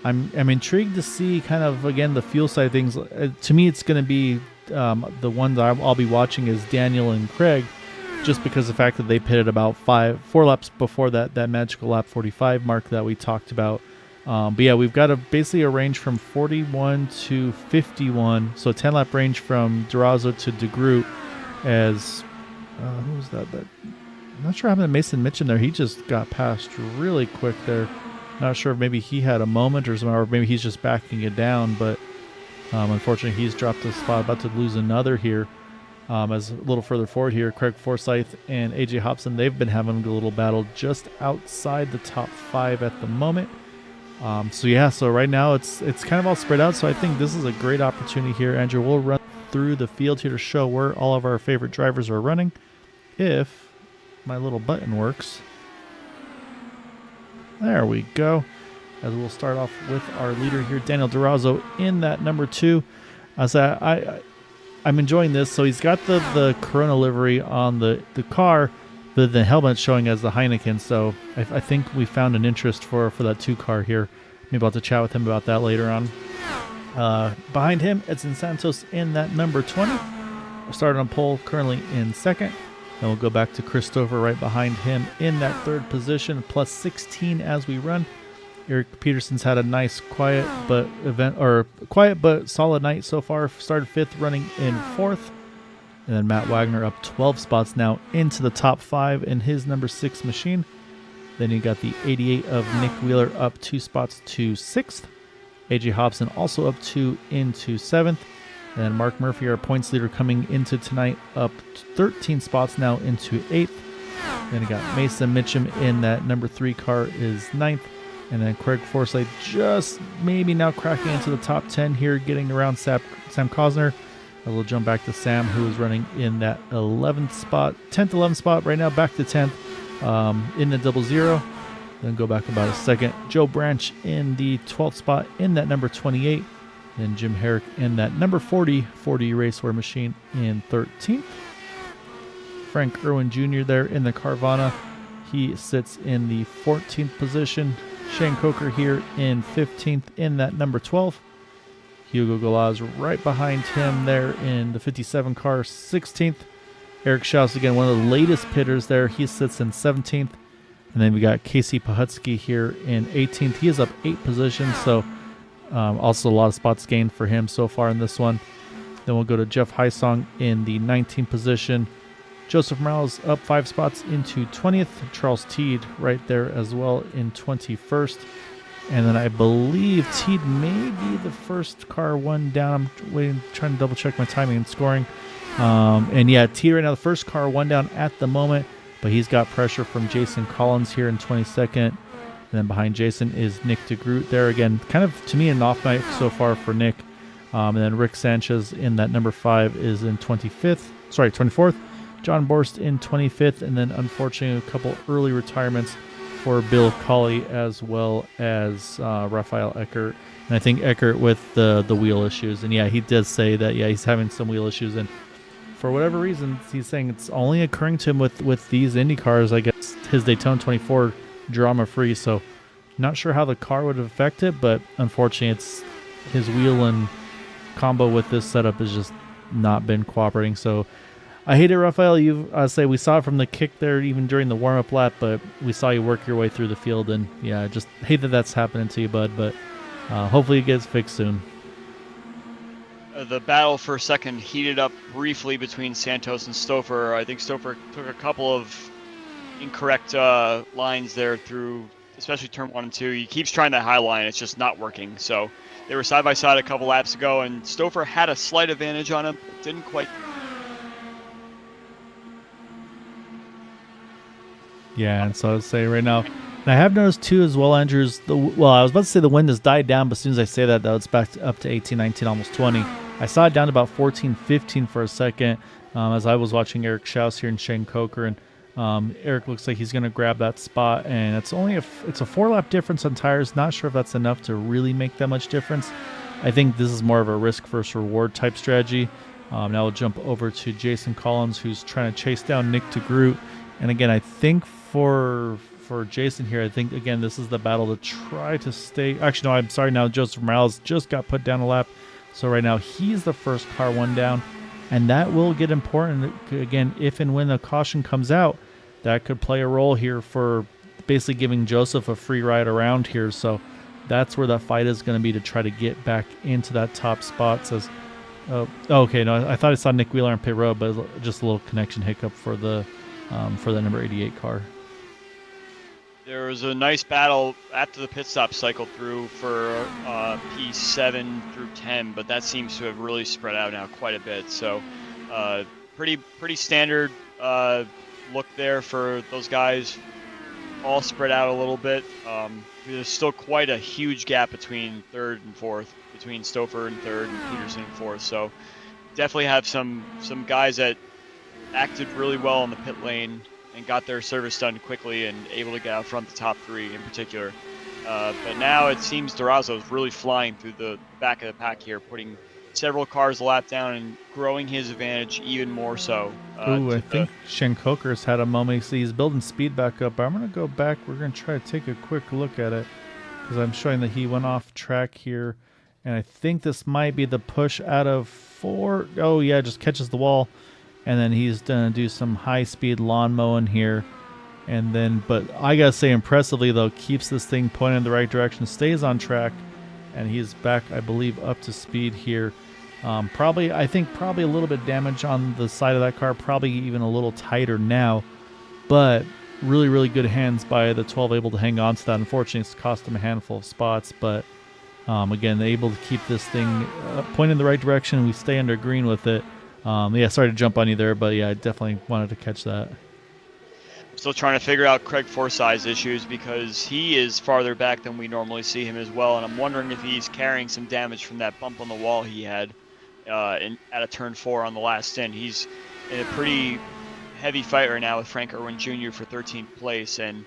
I'm intrigued to see kind of, again, the fuel side of things. To me, it's going to be the one that I'll be watching is Daniel and Craig, just because of the fact that they pitted about 4 laps before that magical lap 45 mark that we talked about. But yeah, we've got basically a range from 41 to 51. So a 10-lap range from Durazo to DeGroot as, who was that? I'm not sure how happened to Mason Mitchum there. He just got past really quick there. Not sure if maybe he had a moment or something, or maybe he's just backing it down. But unfortunately, he's dropped a spot, about to lose another here. As a little further forward here, Craig Forsyth and AJ Hobson, they've been having a little battle just outside the top 5 at the moment. So right now it's kind of all spread out. So I think this is a great opportunity here. Andrew, we'll run through the field here to show where all of our favorite drivers are running. If my little button works. There we go. As we'll start off with our leader here, Daniel Durazo in that number 2. I'm enjoying this. So he's got the Corona livery on the car, the helmet showing as the Heineken. So I think we found an interest for that 2 car here. Maybe I'll have to chat with him about that later on. Behind him, Edson Santos in that number 20. Started on pole, currently in 2nd. Then we'll go back to Christopher right behind him in that 3rd position, plus 16 as we run. Eric Peterson's had a nice quiet but solid night so far. Started 5th, running in 4th. And then Matt Wagner up 12 spots now into the top 5 in his number 6 machine. Then you got the 88 of Nick Wheeler up 2 spots to 6th. AJ Hobson also up 2 into 7th. And Mark Murphy, our points leader, coming into tonight up 13 spots now into 8th. Then you got Mason Mitchum in that number 3 car is 9th. And then Craig Forsyth just maybe now cracking into the top 10 here, getting around Sam Cosner. We'll jump back to Sam, who is running in that 11th spot, 10th, 11th spot right now, back to 10th in the 00. Then go back about a second. Joe Branch in the 12th spot in that number 28. Then Jim Herrick in that number 40 Raceware machine in 13th. Frank Irwin Jr. there in the Carvana. He sits in the 14th position. Shane Coker here in 15th in that number 12. Hugo Galaz right behind him there in the 57 car, 16th. Eric Schaus, again, one of the latest pitters there. He sits in 17th. And then we got Casey Pahutsky here in 18th. He is up 8 positions, so also a lot of spots gained for him so far in this one. Then we'll go to Jeff Heisong in the 19th position. Joseph Morales up 5 spots into 20th. Charles Teed right there as well in 21st. And then I believe Teed may be the first car one down. I'm waiting, trying to double check my timing and scoring. And yeah, Teed right now the first car one down at the moment, but he's got pressure from Jason Collins here in 22nd. And then behind Jason is Nick DeGroot there. Again, kind of, to me, an off night so far for Nick. And then Rick Sanchez in that number 5 is in 24th. John Borst in 25th. And then, unfortunately, a couple early retirements for Bill Colley as well as Raphael Eckert. And I think Eckert with the wheel issues. And yeah, he does say that, yeah, he's having some wheel issues. And for whatever reason, he's saying it's only occurring to him with these Indy cars. I guess his Daytona 24 drama free. So not sure how the car would affect it, but unfortunately it's his wheel and combo with this setup has just not been cooperating. So I hate it, Raphael. Say we saw it from the kick there, even during the warm-up lap, but we saw you work your way through the field, and yeah, just hate that that's happening to you, bud. But hopefully it gets fixed soon. The battle for second heated up briefly between Santos and Stouffer. I think Stouffer took a couple of incorrect lines there through, especially turn 1 and 2. He keeps trying that high line. It's just not working. So they were side by side a couple laps ago, and Stouffer had a slight advantage on him. Didn't quite Yeah, and so I would say right now, and I have noticed too as well, Andrews. Well, I was about to say the wind has died down, but as soon as I say that, though, it's back up to 18, 19, almost 20. I saw it down to about 14, 15 for a second as I was watching Eric Schaus here and Shane Coker, and Eric looks like he's going to grab that spot, and it's only it's a 4-lap difference on tires. Not sure if that's enough to really make that much difference. I think this is more of a risk versus reward type strategy. Now we'll jump over to Jason Collins, who's trying to chase down Nick DeGroot. And again, I think for Jason here, I think, again, this is the battle to try to stay. Actually, no, I'm sorry. Now Joseph Morales just got put down a lap. So right now he's the first car one down. And that will get important. Again, if and when the caution comes out, that could play a role here for basically giving Joseph a free ride around here. So that's where that fight is going to be, to try to get back into that top spot. Says, okay, no, I thought I saw Nick Wheeler on pit road, but just a little connection hiccup for the number 88 car. There was a nice battle after the pit stop cycle through for P7 through 10, but that seems to have really spread out now quite a bit. So pretty standard look there for those guys, all spread out a little bit. There's still quite a huge gap between third and fourth, between Stouffer in third and Peterson in fourth. So definitely have some guys that acted really well in the pit lane and got their service done quickly and able to get out front, the top three in particular. But now it seems Durazo is really flying through the back of the pack here, putting several cars a lap down and growing his advantage even more so. I think Shane Coker's had a moment. So he's building speed back up. I'm going to go back. We're going to try to take a quick look at it because I'm showing that he went off track here. And I think this might be the push out of 4. Oh, yeah, just catches the wall. And then he's going to do some high-speed lawn mowing here. And then, but I got to say, impressively, though, keeps this thing pointing in the right direction, stays on track. And he's back, I believe, up to speed here. I think probably a little bit of damage on the side of that car, probably even a little tighter now. But really, really good hands by the 12, able to hang on to that. Unfortunately, it's cost him a handful of spots. But, again, able to keep this thing pointing in the right direction. We stay under green with it. Yeah, sorry to jump on you there, but yeah, I definitely wanted to catch that. Still trying to figure out Craig Forsyth's issues because he is farther back than we normally see him as well, and I'm wondering if he's carrying some damage from that bump on the wall he had at a turn 4 on the last stint. He's in a pretty heavy fight right now with Frank Irwin Jr. for 13th place, and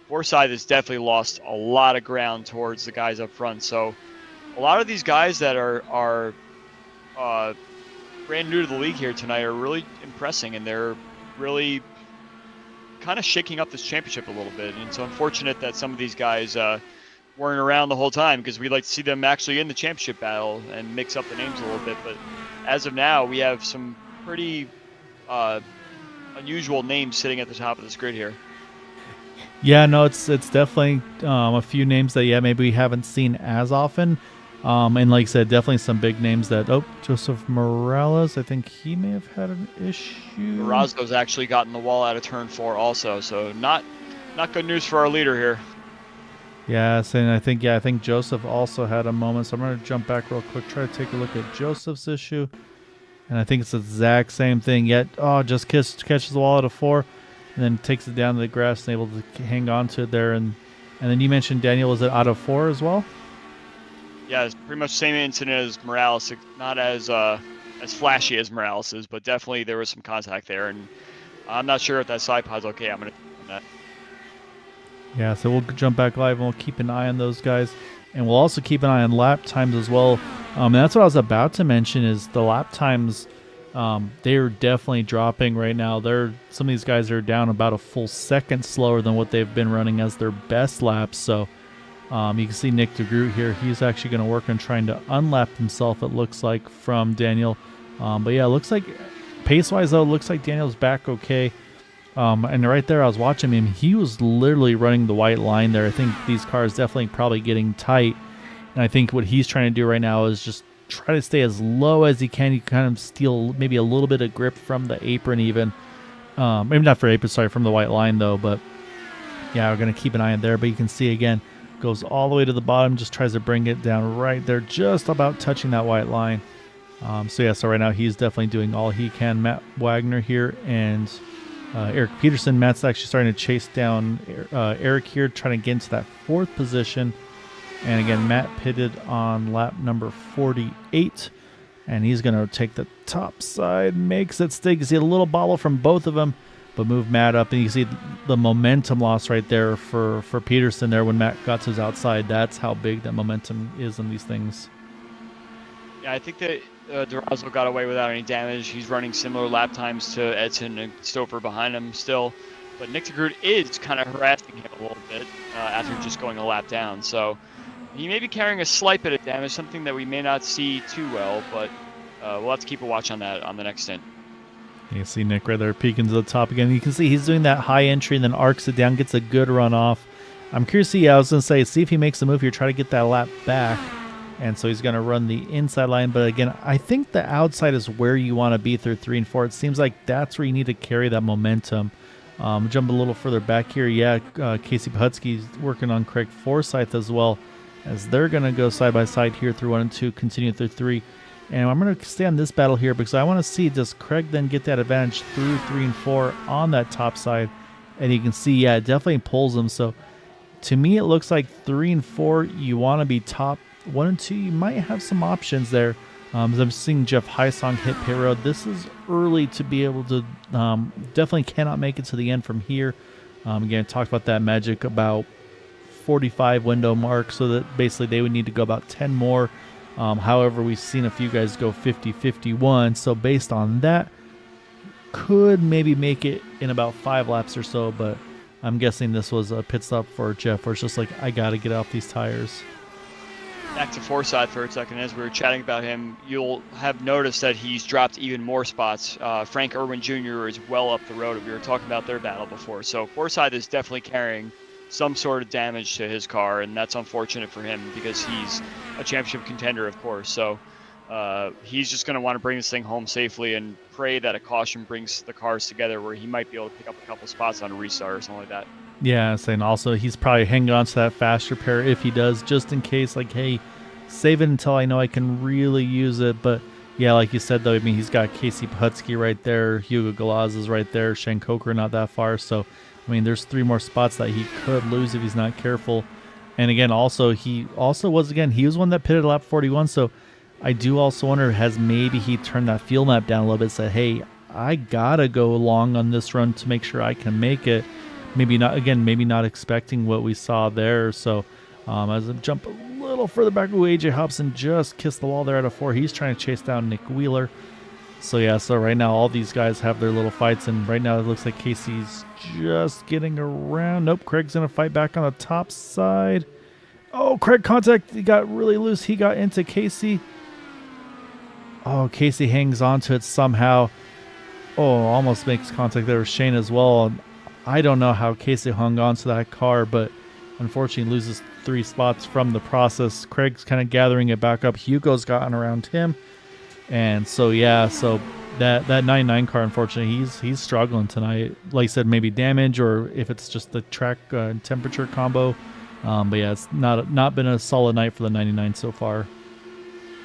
Forsyth has definitely lost a lot of ground towards the guys up front. So a lot of these guys that are brand new to the league here tonight are really impressing, and they're really kind of shaking up this championship a little bit. And it's unfortunate that some of these guys weren't around the whole time, because we'd like to see them actually in the championship battle and mix up the names a little bit. But as of now, we have some pretty unusual names sitting at the top of this grid here. Yeah, no, it's definitely a few names that, yeah, maybe we haven't seen as often. And like I said, definitely some big names that, Joseph Morales, I think he may have had an issue. Roscoe's actually gotten the wall out of turn 4 also, so not good news for our leader here. Yes, and I think Joseph also had a moment, so I'm going to jump back real quick, try to take a look at Joseph's issue. And I think it's the exact same thing, yet, just catches the wall out of 4, and then takes it down to the grass and able to hang on to it there. And then you mentioned Daniel, was it out of 4 as well? Yeah, it's pretty much the same incident as Morales, not as flashy as Morales's, but definitely there was some contact there, and I'm not sure if that side pod's okay. I'm going to on that. Yeah, so we'll jump back live and we'll keep an eye on those guys, and we'll also keep an eye on lap times as well. And that's what I was about to mention is the lap times. They're definitely dropping right now. Some of these guys are down about a full second slower than what they've been running as their best laps. So. You can see Nick DeGroot here. He's actually going to work on trying to unlap himself, it looks like, from Daniel. But yeah, it looks like, pace-wise, though, it looks like Daniel's back okay. And right there, I was watching him. He was literally running the white line there. I think these cars definitely probably getting tight. And I think what he's trying to do right now is just try to stay as low as he can. You kind of steal maybe a little bit of grip from the apron even. Maybe not for apron, sorry, from the white line, though. But yeah, we're going to keep an eye on there. But you can see, again, goes all the way to the bottom, just tries to bring it down right there, just about touching that white line. So right now he's definitely doing all he can. Matt Wagner here, and Eric Peterson. Matt's actually starting to chase down Eric here, trying to get into that 4th position. And again, Matt pitted on lap number 48. And he's going to take the top side, makes it stick. You see a little bobble from both of them, but move Matt up. And you see the momentum loss right there for Peterson there when Matt got to his outside. That's how big that momentum is in these things. Yeah, I think that Durazo got away without any damage. He's running similar lap times to Edson and Stouffer behind him still. But Nick DeGroot is kind of harassing him a little bit after just going a lap down. So he may be carrying a slight bit of damage, something that we may not see too well, but we'll have to keep a watch on that on the next stint. You can see Nick right there peeking to the top again. You can see he's doing that high entry and then arcs it down, gets a good run off. I'm curious to see, I was going to say, see if he makes a move here, try to get that lap back. And so he's going to run the inside line. But again, I think the outside is where you want to be through 3 and 4. It seems like that's where you need to carry that momentum. Jump a little further back here. Yeah, Casey Pahutsky's working on Craig Forsyth as well, as they're going to go side by side here through 1 and 2, continue through 3. And I'm going to stay on this battle here because I want to see, does Craig then get that advantage through 3 and 4 on that top side? And you can see, yeah, it definitely pulls him. So to me, it looks like 3 and 4, you want to be top. 1 and 2, you might have some options there. As I'm seeing Jeff Hysong hit pit road, this is early to be able to, definitely cannot make it to the end from here. Again, talked about that magic about 45 window mark, so that basically they would need to go about 10 more. However, we've seen a few guys go 50-51, so based on that, could maybe make it in about 5 laps or so, but I'm guessing this was a pit stop for Jeff, where it's just like, I got to get off these tires. Back to Forsyth for a second. As we were chatting about him, you'll have noticed that he's dropped even more spots. Frank Irwin Jr. is well up the road. We were talking about their battle before. So Forsyth is definitely carrying some sort of damage to his car, and that's unfortunate for him because he's a championship contender, of course. So he's just going to want to bring this thing home safely and pray that a caution brings the cars together where he might be able to pick up a couple spots on a restart or something like that. Yeah, and also he's probably hanging on to that fast repair if he does, just in case, like, hey, save it until I know I can really use it. But yeah, like you said, though, I mean, he's got Casey Pahutsky right there, Hugo Galaz is right there, Shane Coker not that far. So, I mean, there's 3 more spots that he could lose if he's not careful. And again, he was one that pitted lap 41. So I do also wonder, has maybe he turned that fuel map down a little bit, said, hey, I gotta go long on this run to make sure I can make it. Maybe not expecting what we saw there. So as I jump a little further back, AJ Hobson just kissed the wall there at a 4. He's trying to chase down Nick Wheeler. So yeah, so right now all these guys have their little fights, and right now it looks like Casey's just getting around. Nope, Craig's going to fight back on the top side. Oh, Craig contact. He got really loose. He got into Casey. Oh, Casey hangs on to it somehow. Oh, almost makes contact there with Shane as well. I don't know how Casey hung on to that car, but unfortunately loses 3 spots from the process. Craig's kind of gathering it back up. Hugo's gotten around him. And so, yeah, so that 99 car, unfortunately, he's struggling tonight. Like I said, maybe damage, or if it's just the track temperature combo. But yeah, it's not been a solid night for the 99 so far.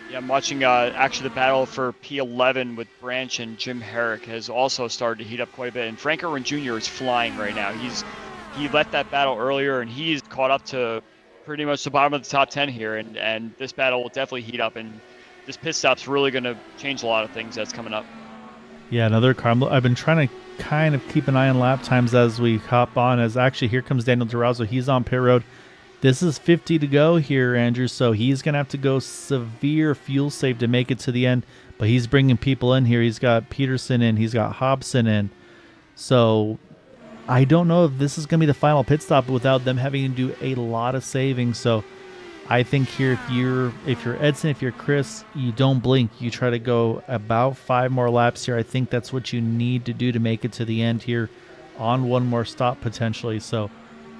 Yeah, I'm watching actually the battle for P11 with Branch and Jim Herrick has also started to heat up quite a bit. And Frank Irwin Jr. is flying right now. He left that battle earlier, and he's caught up to pretty much the bottom of the top 10 here. And this battle will definitely heat up, and this pit stop's really going to change a lot of things that's coming up. Yeah, another car. I've been trying to kind of keep an eye on lap times as we hop on. As actually, here comes Daniel Durazo. He's on pit road. This is 50 to go here, Andrew, so he's going to have to go severe fuel save to make it to the end, but he's bringing people in here. He's got Peterson in, he's got Hobson in, so I don't know if this is going to be the final pit stop without them having to do a lot of saving. So I think here, if you're Edson, if you're Chris, you don't blink. You try to go about 5 more laps here. I think that's what you need to do to make it to the end here on 1 more stop potentially. So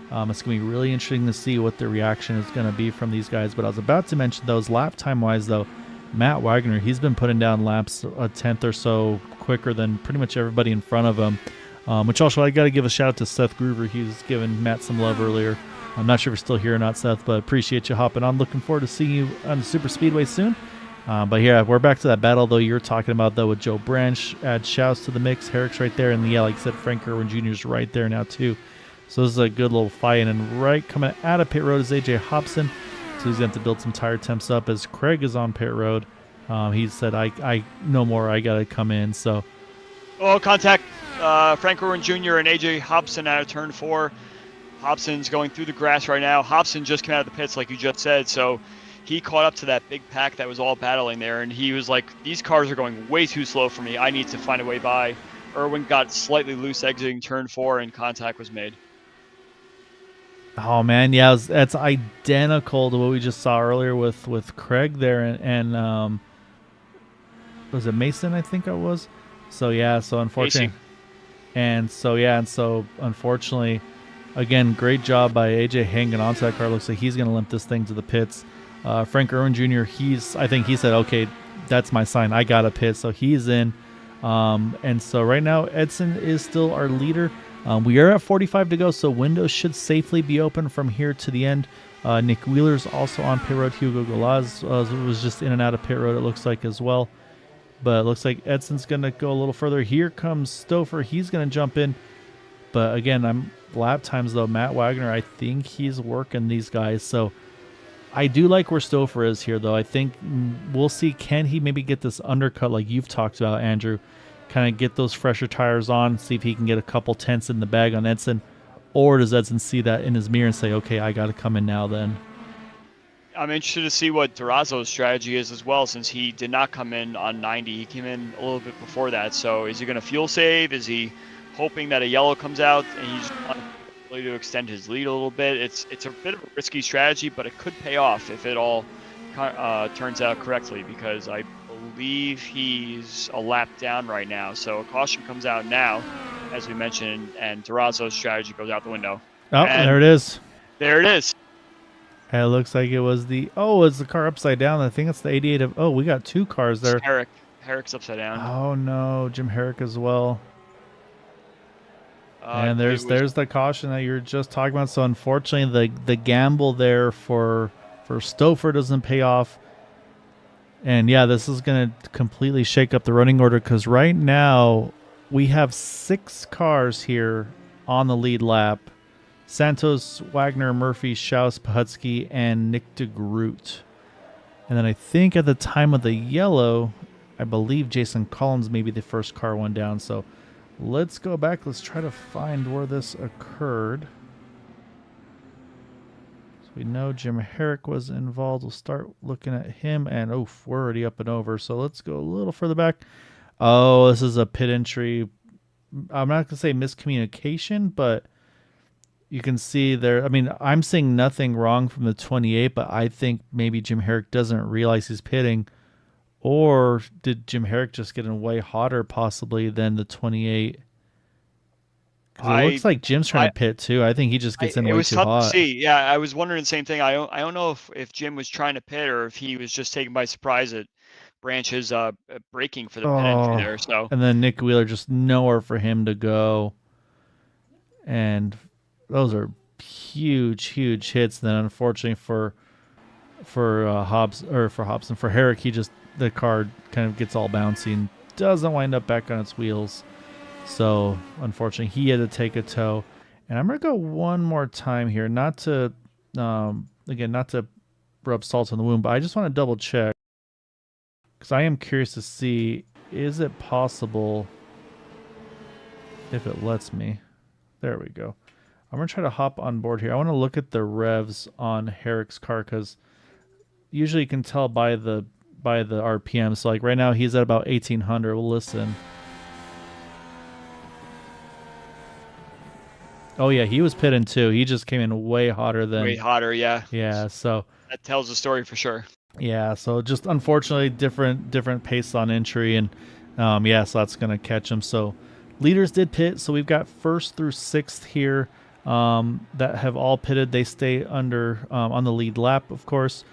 it's going to be really interesting to see what the reaction is going to be from these guys. But I was about to mention those lap time-wise, though. Matt Wagner, he's been putting down laps a tenth or so quicker than pretty much everybody in front of him. Which also, I got to give a shout out to Seth Groover. He was giving Matt some love earlier. I'm not sure if you're still here or not, Seth, but appreciate you hopping on. Looking forward to seeing you on the Super Speedway soon. But yeah, we're back to that battle though you're talking about though with Joe Branch. Add Shouts to the mix. Herrick's right there, and yeah, like I said, Frank Irwin Jr. is right there now too. So this is a good little fight. And then right coming out of pit road is AJ Hobson. So he's going to have to build some tire temps up as Craig is on pit road. He said, I no more. I got to come in. So, contact Frank Irwin Jr. and AJ Hobson out of turn 4. Hobson's going through the grass right now. Hobson just came out of the pits, like you just said. So he caught up to that big pack that was all battling there. And he was like, these cars are going way too slow for me. I need to find a way by. Irwin got slightly loose exiting turn 4, and contact was made. oh man, yeah, that's identical to what we just saw earlier with Craig there and was it Mason? I think it was. So yeah, so unfortunately, and so unfortunately, again, great job by AJ hanging onto that car. Looks like he's going to limp this thing to the pits. Frank Irwin Jr. I think he said, okay, that's my sign. I got a pit, so he's in. And so right now, Edson is still our leader. We are at 45 to go, so windows should safely be open from here to the end. Nick Wheeler's also on pit road. Hugo Galaz was just in and out of pit road, it looks like, as well. But it looks like Edson's going to go a little further. Here comes Stouffer. He's going to jump in. But again, lap times, though. Matt Wagner, I think he's working these guys. So I do like where Stouffer is here, though. I think we'll see. Can he maybe get this undercut like you've talked about, Andrew? Kind of get those fresher tires on, see if he can get a couple tenths in the bag on Edson. Or does Edson see that in his mirror and say, okay, I got to come in now then? I'm interested to see what Durazo's strategy is as well, since he did not come in on 90. He came in a little bit before that. So is he going to fuel save? Is he hoping that a yellow comes out and he's trying to extend his lead a little bit? It's a bit of a risky strategy, but it could pay off if it all turns out correctly, because I believe he's a lap down right now. So a caution comes out now, as we mentioned, and Durazo's strategy goes out the window. Oh, and there it is. There it is. It looks like it was it's the car upside down. I think it's the 88 of, we got two cars there. Herrick's upside down. Oh no, Jim Herrick as well. And there's the caution that you're just talking about. So unfortunately, the gamble there for Stouffer doesn't pay off. And yeah, this is going to completely shake up the running order, because right now we have 6 cars here on the lead lap. Santos, Wagner, Murphy, Schaus, Pahutsky, and Nick DeGroot. And then I think at the time of the yellow, I believe Jason Collins may be the first car one down. So let's go back. Let's try to find where this occurred. So we know Jim Herrick was involved. We'll start looking at him. And, we're already up and over. So let's go a little further back. Oh, this is a pit entry. I'm not going to say miscommunication, but you can see there. I mean, I'm seeing nothing wrong from the 28, but I think maybe Jim Herrick doesn't realize he's pitting. Or did Jim Herrick just get in way hotter possibly than the 28? It looks like Jim's trying to pit too. I think he just gets in way too hot. It was tough to see. Yeah, I was wondering the same thing. I don't know if Jim was trying to pit or if he was just taken by surprise at Branch's braking for the pit entry there. So and then Nick Wheeler, just nowhere for him to go. And those are huge hits. And then unfortunately for Hobson, for Herrick, the car kind of gets all bouncy and doesn't wind up back on its wheels. So unfortunately, he had to take a tow. And I'm gonna go one more time here, not to rub salt in the wound, but I just want to double check, because I am curious to see, is it possible, if it lets me. There we go. I'm going to try to hop on board here. I want to look at the revs on Herrick's car, because usually you can tell by the RPM. So like right now he's at about 1800. We'll listen. Oh yeah, he was pitting too. He just came in way hotter, yeah. Yeah, so that tells the story for sure. Yeah, so just unfortunately different pace on entry, and so that's going to catch him. So leaders did pit, so we've got 1st through 6th here that have all pitted. They stay under on the lead lap, of course.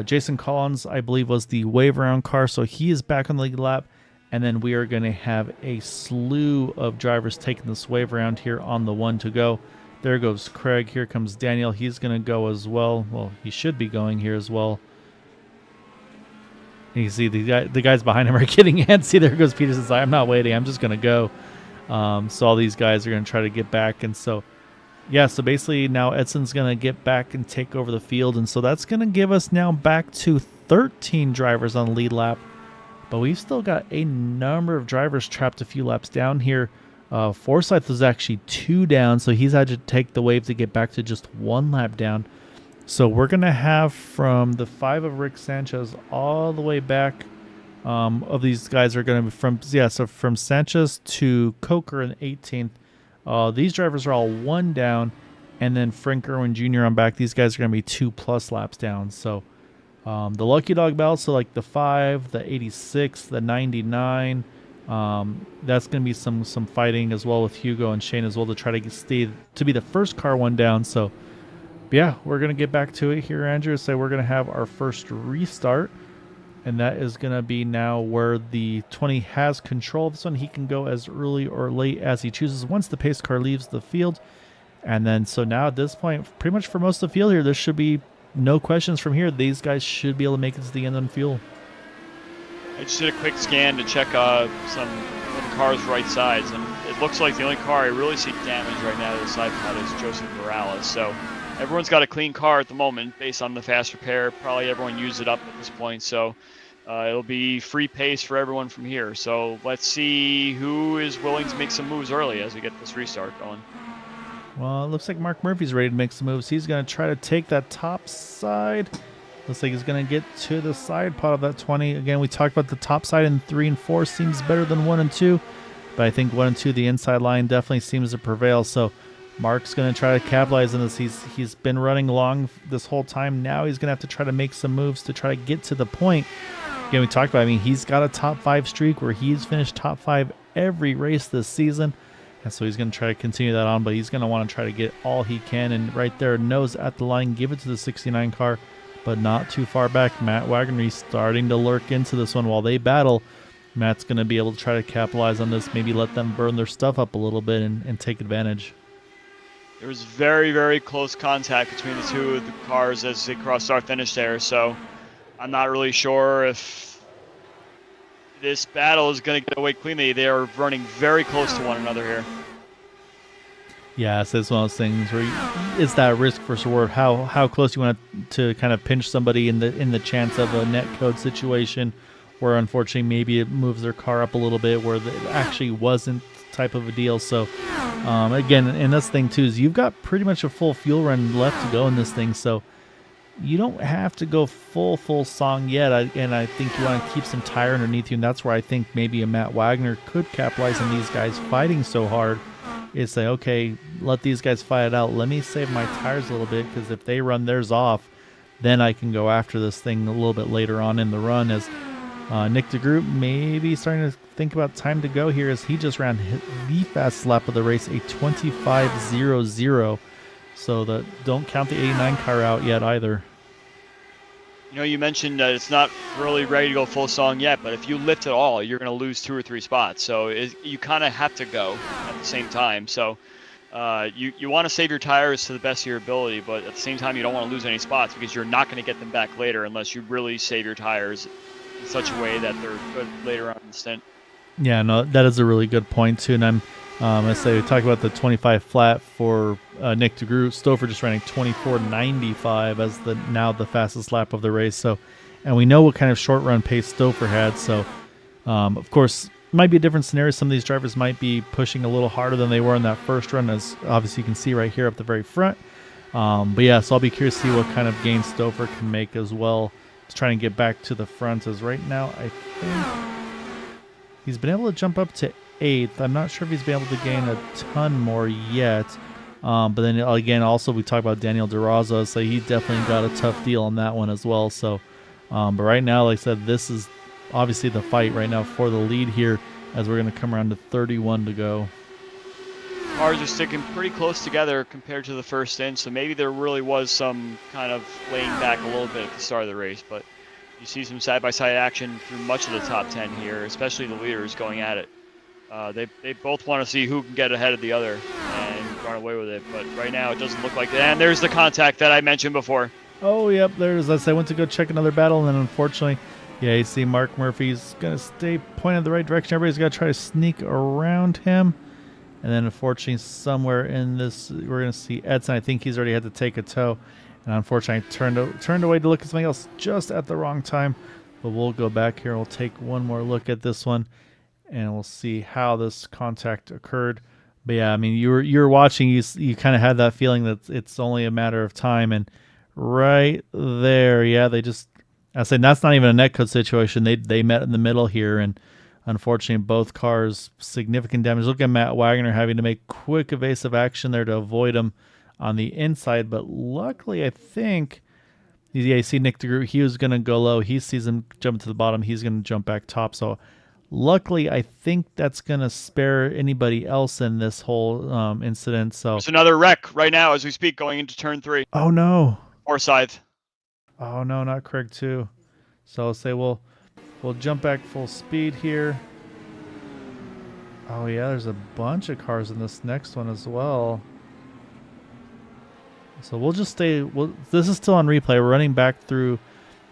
Jason Collins, I believe, was the wave around car, so he is back on the lead lap. And then we are going to have a slew of drivers taking this wave around here on the 1 to go. There goes Craig. Here comes Daniel. He's going to go as well. Well, he should be going here as well. You can see the guys behind him are getting antsy. There goes Peterson's like, I'm not waiting. I'm just going to go. So all these guys are going to try to get back. And so, yeah, so basically now Edson's going to get back and take over the field. And so that's going to give us now back to 13 drivers on the lead lap. But we've still got a number of drivers trapped a few laps down here. Forsyth was actually 2 down, so he's had to take the wave to get back to just 1 lap down. So we're going to have from the 5 of Rick Sanchez all the way back of these guys are going to be from Sanchez to Coker in 18th. These drivers are all 1 down, and then Frank Irwin Jr. on back. These guys are going to be 2+ laps down. So the Lucky Dog battle, so like the 5, the 86, the 99, that's going to be some fighting as well with Hugo and Shane as well to try to be the first car 1 down. So yeah, we're going to get back to it here, Andrew. So we're going to have our first restart, and that is going to be now where the 20 has control of this one. He can go as early or late as he chooses once the pace car leaves the field. And then so now at this point, pretty much for most of the field here, there should be no questions from here. These guys should be able to make it to the end on fuel. I just did a quick scan to check some of the car's right sides, and it looks like the only car I really see damage right now to the side pod is Joseph Morales. So everyone's got a clean car at the moment based on the fast repair. Probably everyone used it up at this point, so it'll be free pace for everyone from here. So let's see who is willing to make some moves early as we get this restart going. Well, it looks like Mark Murphy's ready to make some moves. He's going to try to take that top side. Looks like he's going to get to the side pod of that 20. Again, we talked about the top side in 3 and 4 seems better than 1 and 2. But I think 1 and 2, the inside line definitely seems to prevail. So Mark's going to try to capitalize on this. He's been running long this whole time. Now he's going to have to try to make some moves to try to get to the point. Again, we talked about, he's got a top 5 streak where he's finished top 5 every race this season. And so he's going to try to continue that on, but he's going to want to try to get all he can. And right there, nose at the line, give it to the 69 car, but not too far back. Matt Wagner, he's starting to lurk into this one while they battle. Matt's going to be able to try to capitalize on this, maybe let them burn their stuff up a little bit and take advantage. There was very, very close contact between the two of the cars as they crossed our finish there, so I'm not really sure if this battle is going to get away cleanly. They are running very close to one another here. Yeah, so it's one of those things where it's that risk versus reward. How close you want to kind of pinch somebody in the chance of a net code situation where unfortunately maybe it moves their car up a little bit where it actually wasn't type of a deal. So again, and this thing too is you've got pretty much a full fuel run left to go in this thing. So you don't have to go full song yet, and I think you want to keep some tire underneath you, and that's where I think maybe a Matt Wagner could capitalize on these guys fighting so hard, is say, okay, let these guys fight it out. Let me save my tires a little bit, because if they run theirs off, then I can go after this thing a little bit later on in the run, as Nick DeGroot maybe starting to think about time to go here, as he just ran the fastest lap of the race, a 25.00. So don't count the 89 car out yet either. You mentioned that it's not really ready to go full song yet, but if you lift at all, you're going to lose 2 or 3 spots. So you kind of have to go at the same time. So you want to save your tires to the best of your ability, but at the same time, you don't want to lose any spots because you're not going to get them back later unless you really save your tires in such a way that they're good later on in the stint. Yeah, no, that is a really good point too. And I say we talk about the 25 flat for Nick DeGroot. Stouffer just running 24.95 as now the fastest lap of the race. So, and we know what kind of short run pace Stouffer had. So, of course, it might be a different scenario. Some of these drivers might be pushing a little harder than they were in that first run, as obviously you can see right here up the very front. But yeah, so I'll be curious to see what kind of gains Stouffer can make as well to try and get back to the front. As right now, I think he's been able to jump up to 8th. I'm not sure if he's been able to gain a ton more yet. But then again, also we talk about Daniel DeRosa, so he definitely got a tough deal on that one as well. So, but right now, like I said, this is obviously the fight right now for the lead here, as we're going to come around to 31 to go. Cars are sticking pretty close together compared to the first stint, so maybe there really was some kind of laying back a little bit at the start of the race, but you see some side-by-side action through much of the top 10 here, especially the leaders going at it. They both want to see who can get ahead of the other and run away with it, but right now it doesn't look like that. And there's the contact that I mentioned before. Oh, yep, there's. As I went to go check another battle, and then unfortunately Yeah, you see Mark Murphy's going to stay pointed in the right direction. Everybody's got to try to sneak around him. And then unfortunately somewhere in this, we're going to see Edson. I think he's already had to take a tow. And unfortunately I turned away to look at something else just at the wrong time. But we'll go back here. We'll take one more look at this one. And we'll see how this contact occurred. But yeah, I mean, you were watching. You kind of had that feeling that it's only a matter of time. And right there, yeah, they just. I said that's not even a netcode situation. They met in the middle here, and unfortunately, both cars significant damage. Look at Matt Wagner having to make quick evasive action there to avoid him on the inside. But luckily, I think. Yeah, you see Nick DeGroot. He was going to go low. He sees him jump to the bottom. He's going to jump back top. So. Luckily, I think that's going to spare anybody else in this whole incident. So there's another wreck right now as we speak going into turn 3. Oh, no. Forsyth. Oh, no, not Craig, too. So I'll say we'll jump back full speed here. Oh, yeah, there's a bunch of cars in this next one as well. So we'll just stay. This is still on replay. We're running back through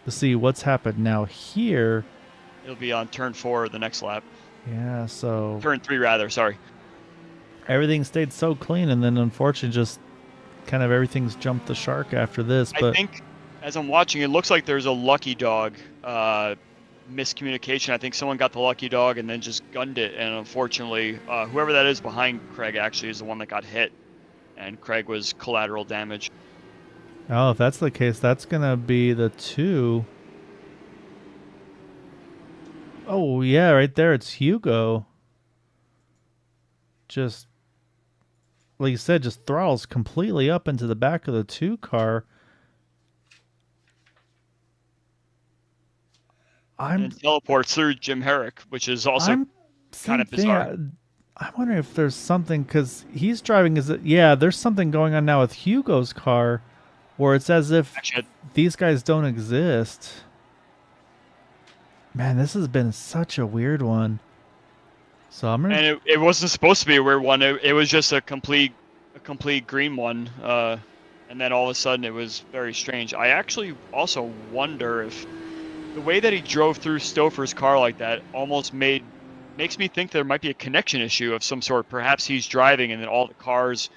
to see what's happened now here. It'll be on turn 4 the next lap. Yeah, so... Turn 3, rather, sorry. Everything stayed so clean, and then unfortunately just kind of everything's jumped the shark after this. But I think, as I'm watching, it looks like there's a lucky dog miscommunication. I think someone got the lucky dog and then just gunned it, and unfortunately, whoever that is behind Craig actually is the one that got hit, and Craig was collateral damage. Oh, if that's the case, that's going to be the 2... Oh, yeah, right there. It's Hugo. Just, like you said, just throttles completely up into the back of the 2 car. And teleports through Jim Herrick, which is also kind of bizarre. I'm wondering if there's something, because he's driving. Yeah, there's something going on now with Hugo's car where it's as if these guys don't exist. Man, this has been such a weird one. So I'm gonna. And it wasn't supposed to be a weird one. It was just a complete green one. And then all of a sudden it was very strange. I actually also wonder if the way that he drove through Stouffer's car like that almost makes me think there might be a connection issue of some sort. Perhaps he's driving and then all the cars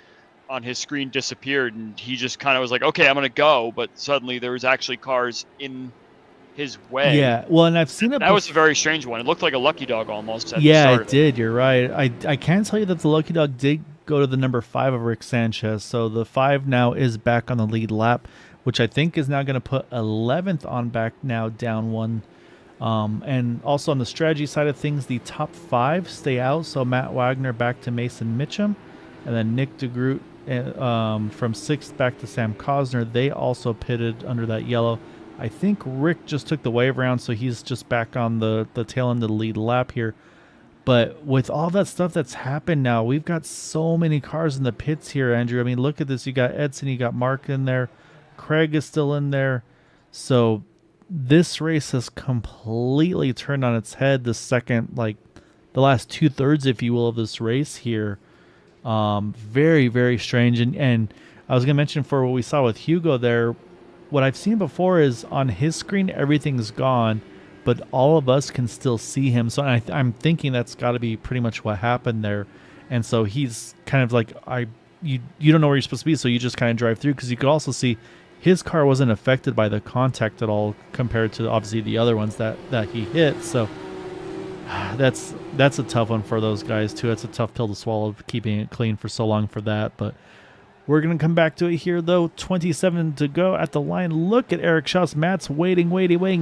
on his screen disappeared and he just kind of was like, okay, I'm gonna go. But suddenly there was actually cars in his way. Yeah, well, and I've seen it. That was a very strange one. It looked like a lucky dog almost. Yeah, it did. You're right. I can tell you that the lucky dog did go to the number 5 of Rick Sanchez. So the 5 now is back on the lead lap, which I think is now going to put 11th on back now down 1. And also on the strategy side of things, the top 5 stay out. So Matt Wagner back to Mason Mitchum, and then Nick DeGroot from 6th back to Sam Cosner. They also pitted under that yellow. I think Rick just took the wave round, so he's just back on the tail end of the lead lap here. But with all that stuff that's happened now, we've got so many cars in the pits here, Andrew. I mean, look at this. You got Edson, you got Mark in there. Craig is still in there. So this race has completely turned on its head the second, like the last 2/3, if you will, of this race here. Very, very strange. And I was going to mention for what we saw with Hugo there, what I've seen before is on his screen, everything's gone, but all of us can still see him. So I'm thinking that's got to be pretty much what happened there. And so he's kind of like, you don't know where you're supposed to be, so you just kind of drive through, because you could also see his car wasn't affected by the contact at all compared to obviously the other ones that he hit. So that's a tough one for those guys too. It's a tough pill to swallow, keeping it clean for so long for that. But we're going to come back to it here, though. 27 to go at the line. Look at Eric Schaus. Matt's waiting.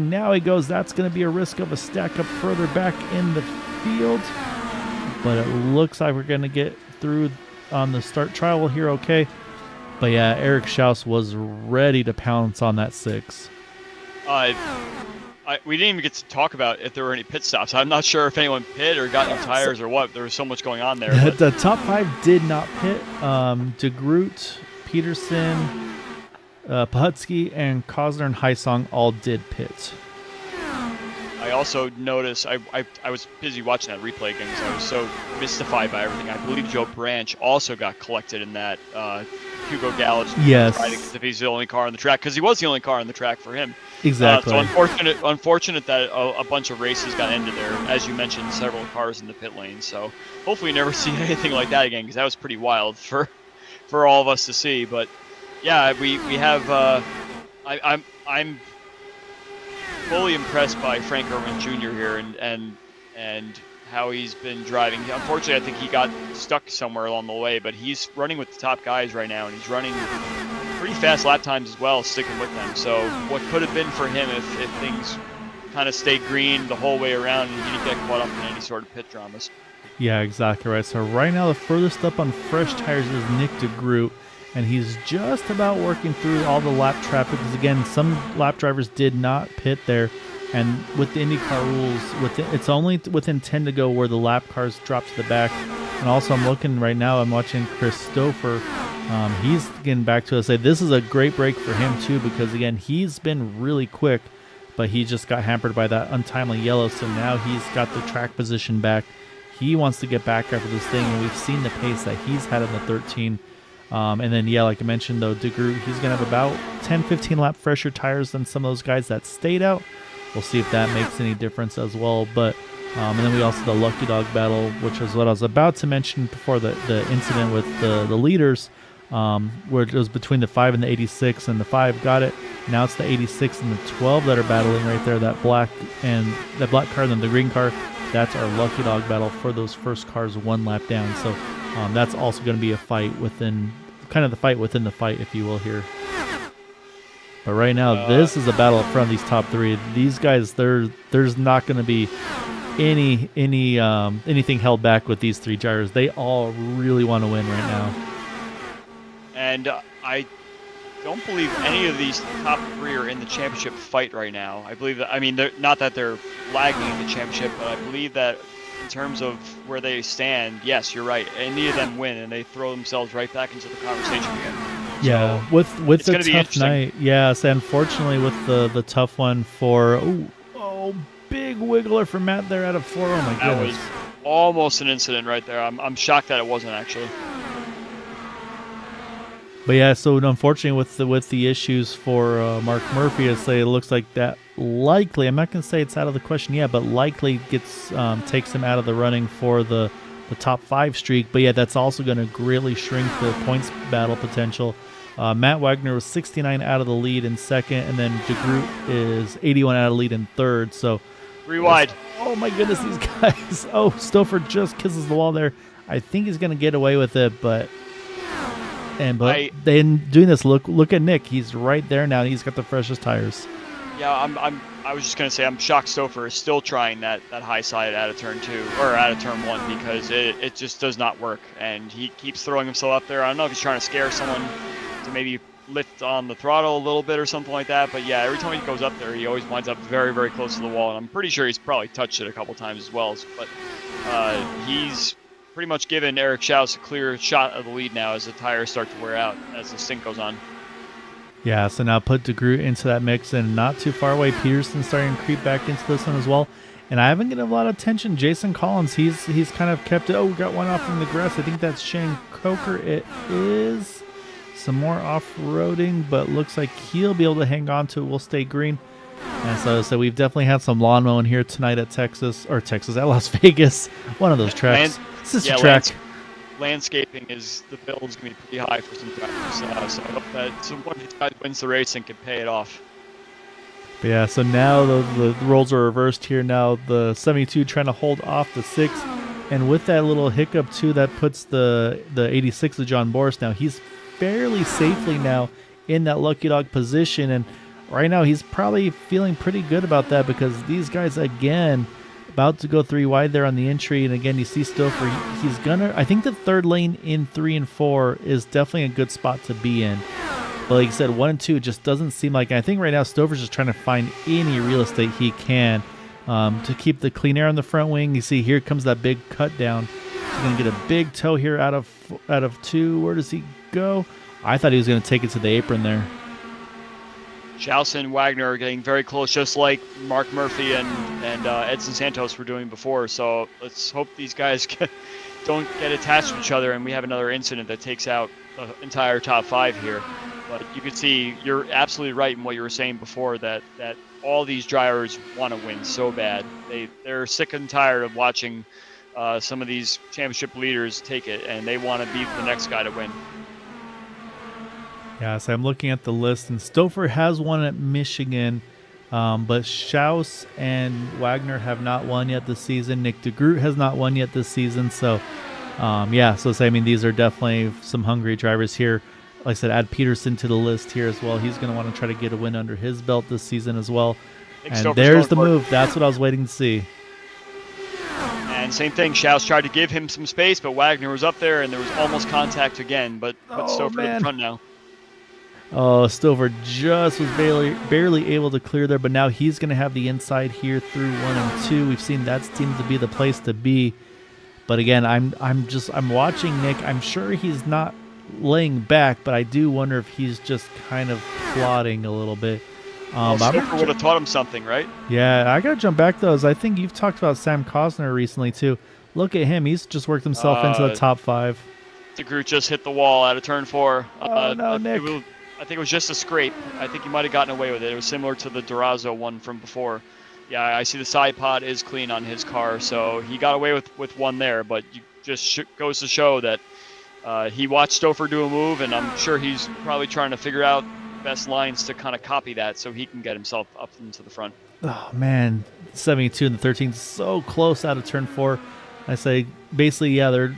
Now he goes. That's going to be a risk of a stack up further back in the field. But it looks like we're going to get through on the start trial here okay. But yeah, Eric Schaus was ready to pounce on that 6. We didn't even get to talk about if there were any pit stops. I'm not sure if anyone pit or got new tires or what. There was so much going on there. The top 5 did not pit. DeGroot, Peterson, Pahutsky, and Cosner and Heisong all did pit. I also noticed, I was busy watching that replay again because I was so mystified by everything. I believe Joe Branch also got collected in that Hugo Gallows Yes. riding as if he's the only car on the track, because he was the only car on the track for him. Exactly. So unfortunate that a bunch of races got ended there. As you mentioned, several cars in the pit lane. So hopefully we never see anything like that again, because that was pretty wild for all of us to see. But yeah, we have. I'm fully impressed by Frank Irwin Jr. here and how he's been driving. Unfortunately, I think he got stuck somewhere along the way, but he's running with the top guys right now, and he's running pretty fast lap times as well, sticking with them. So what could have been for him if things kind of stayed green the whole way around and he didn't get caught up in any sort of pit dramas. Yeah, exactly right. So right now the furthest up on fresh tires is Nick DeGroot, and he's just about working through all the lap traffic, because again, some lap drivers did not pit there. And with the IndyCar rules, it's only within 10 to go where the lap cars drop to the back. And also, I'm looking right now, I'm watching Chris Stouffer. He's getting back to us. This is a great break for him, too, because, again, he's been really quick, but he just got hampered by that untimely yellow. So now he's got the track position back. He wants to get back after this thing, and we've seen the pace that he's had in the 13. And then, yeah, like I mentioned, though, DeGroot, he's going to have about 10, 15 lap fresher tires than some of those guys that stayed out. We'll see if that makes any difference as well. But and then we also the Lucky Dog battle, which is what I was about to mention before the incident with the leaders, where it was between the 5 and the 86, and the 5 got it. Now it's the 86 and the 12 that are battling right there. That black car and then the green car. That's our Lucky Dog battle for those first cars one lap down. So that's also going to be a fight within the fight, if you will, here. But right now, this is a battle up front. These top three, these guys, there's not going to be anything held back with these three drivers. They all really want to win right now. And I don't believe any of these top three are in the championship fight right now. I believe that. I mean, not that they're lagging in the championship, but I believe that in terms of where they stand, yes, you're right. Any of them win, and they throw themselves right back into the conversation again. Yeah, so with the tough night. Yes, unfortunately with the tough one for big wiggler for Matt there out of 4. Oh my goodness. That was almost an incident right there. I'm shocked that it wasn't actually. But yeah, so unfortunately with the issues for Mark Murphy, it looks like that likely, I'm not going to say it's out of the question yet, but likely takes him out of the running for the top 5 streak. But yeah, that's also going to greatly shrink the points battle potential. Matt Wagner was 69 out of the lead in second, and then DeGroot is 81 out of the lead in third. So 3 wide. Oh my goodness, these guys. Oh, Stouffer just kisses the wall there. I think he's going to get away with it, but then doing this, look at Nick. He's right there now. He's got the freshest tires. Yeah, I was just gonna say I'm shocked Stouffer is still trying that high side out of turn 2 or out of turn 1, because it just does not work, and he keeps throwing himself up there. I don't know if he's trying to scare someone to maybe lift on the throttle a little bit or something like that, but yeah, every time he goes up there, he always winds up very, very close to the wall, and I'm pretty sure he's probably touched it a couple times as well. But he's pretty much given Eric Schaus a clear shot of the lead now as the tires start to wear out as the stint goes on. Yeah, so now put DeGroot into that mix, and not too far away, Peterson starting to creep back into this one as well. And I haven't given a lot of attention. Jason Collins, he's kind of kept it. Oh, we got one off in the grass. I think that's Shane Coker. It is some more off-roading, but looks like he'll be able to hang on to it. We'll stay green. And so we've definitely had some lawn mowing here tonight at at Las Vegas. One of those tracks. Sister track. Landscaping the bill is going to be pretty high for some drivers, so I hope that one of these guys wins the race and can pay it off. But yeah, so now the roles are reversed here. Now the 72 trying to hold off the 6, and with that little hiccup too, that puts the 86 of John Boris. Now he's fairly safely now in that Lucky Dog position, and right now he's probably feeling pretty good about that, because these guys again about to go 3 wide there on the entry. And again, you see Stouffer, he's gonna, I think the third lane in 3 and 4 is definitely a good spot to be in. But like you said, 1 and 2 just doesn't seem like, I think right now Stouffer's just trying to find any real estate he can to keep the clean air on the front wing. You see here comes that big cut down. He's gonna get a big toe here out of 2. Where does he go? I thought he was gonna take it to the apron there. Schaus and Wagner are getting very close, just like Mark Murphy and Edson Santos were doing before. So let's hope these guys don't get attached to each other, and we have another incident that takes out the entire top 5 here. But you can see you're absolutely right in what you were saying before, that all these drivers want to win so bad. They're sick and tired of watching some of these championship leaders take it, and they want to be the next guy to win. Yeah, so I'm looking at the list, and Stouffer has won at Michigan, but Schaus and Wagner have not won yet this season. Nick DeGroot has not won yet this season. So, yeah, so I mean, these are definitely some hungry drivers here. Like I said, add Peterson to the list here as well. He's going to want to try to get a win under his belt this season as well. And there's the move. That's what I was waiting to see. And same thing, Schaus tried to give him some space, but Wagner was up there, and there was almost contact again. But Stouffer in front now. Oh, Stouffer just was barely able to clear there, but now he's going to have the inside here through 1 and 2. We've seen that seems to be the place to be. But again, I'm watching Nick. I'm sure he's not laying back, but I do wonder if he's just kind of plodding a little bit. Stouffer would have taught him something, right? Yeah, I got to jump back though. I think you've talked about Sam Cosner recently too. Look at him. He's just worked himself into the top 5. DeGroot just hit the wall out of turn 4. Oh, no, Nick. I think it was just a scrape. I think he might have gotten away with it. It was similar to the Durazo one from before. Yeah, I see the side pod is clean on his car, so he got away with one there. But you just goes to show that he watched Stouffer do a move, and I'm sure he's probably trying to figure out the best lines to kind of copy that so he can get himself up into the front. Oh, man. 72 and the 13, so close out of turn 4. I say, basically, yeah, they're...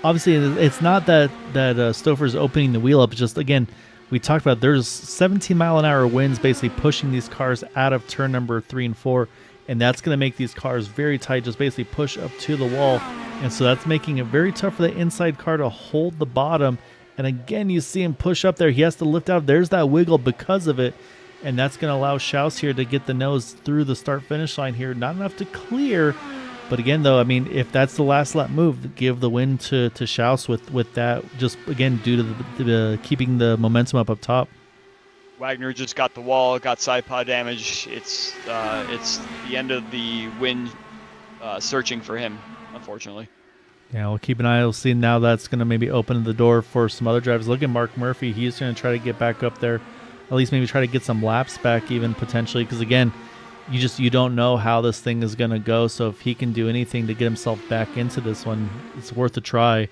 Obviously, it's not that Stouffer's opening the wheel up. It's just, again, we talked about there's 17-mile-an-hour winds basically pushing these cars out of turn number 3 and 4, and that's going to make these cars very tight, just basically push up to the wall. And so that's making it very tough for the inside car to hold the bottom. And again, you see him push up there. He has to lift out. There's that wiggle because of it. And that's going to allow Schaus here to get the nose through the start-finish line here. Not enough to clear. But again, though, I mean, if that's the last lap move, give the win to Schaus with that, just, again, due to the keeping the momentum up top. Wagner just got the wall, got side pod damage. It's the end of the win searching for him, unfortunately. Yeah, we'll keep an eye. We'll see now that's going to maybe open the door for some other drivers. Look at Mark Murphy. He's going to try to get back up there, at least maybe try to get some laps back even potentially, because, again, you don't know how this thing is going to go. So if he can do anything to get himself back into this one, it's worth a try.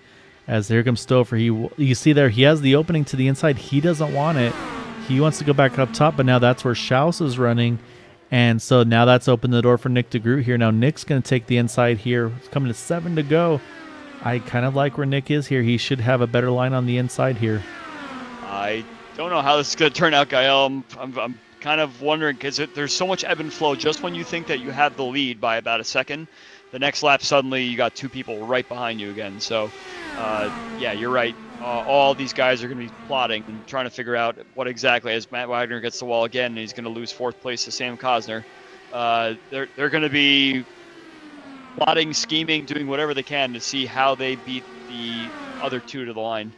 As here comes Stouffer. You see there, he has the opening to the inside. He doesn't want it. He wants to go back up top, but now that's where Schaus is running. And so now that's opened the door for Nick DeGroot here. Now Nick's going to take the inside here. It's coming to 7 to go. I kind of like where Nick is here. He should have a better line on the inside here. I don't know how this is going to turn out, Gael. I'm kind of wondering, because there's so much ebb and flow. Just when you think that you have the lead by about a second, the next lap suddenly you got 2 people right behind you again. So, yeah, you're right. All these guys are going to be plotting and trying to figure out what exactly, as Matt Wagner gets the wall again, and he's going to lose 4th place to Sam Cosner. They're going to be plotting, scheming, doing whatever they can to see how they beat the other 2 to the line.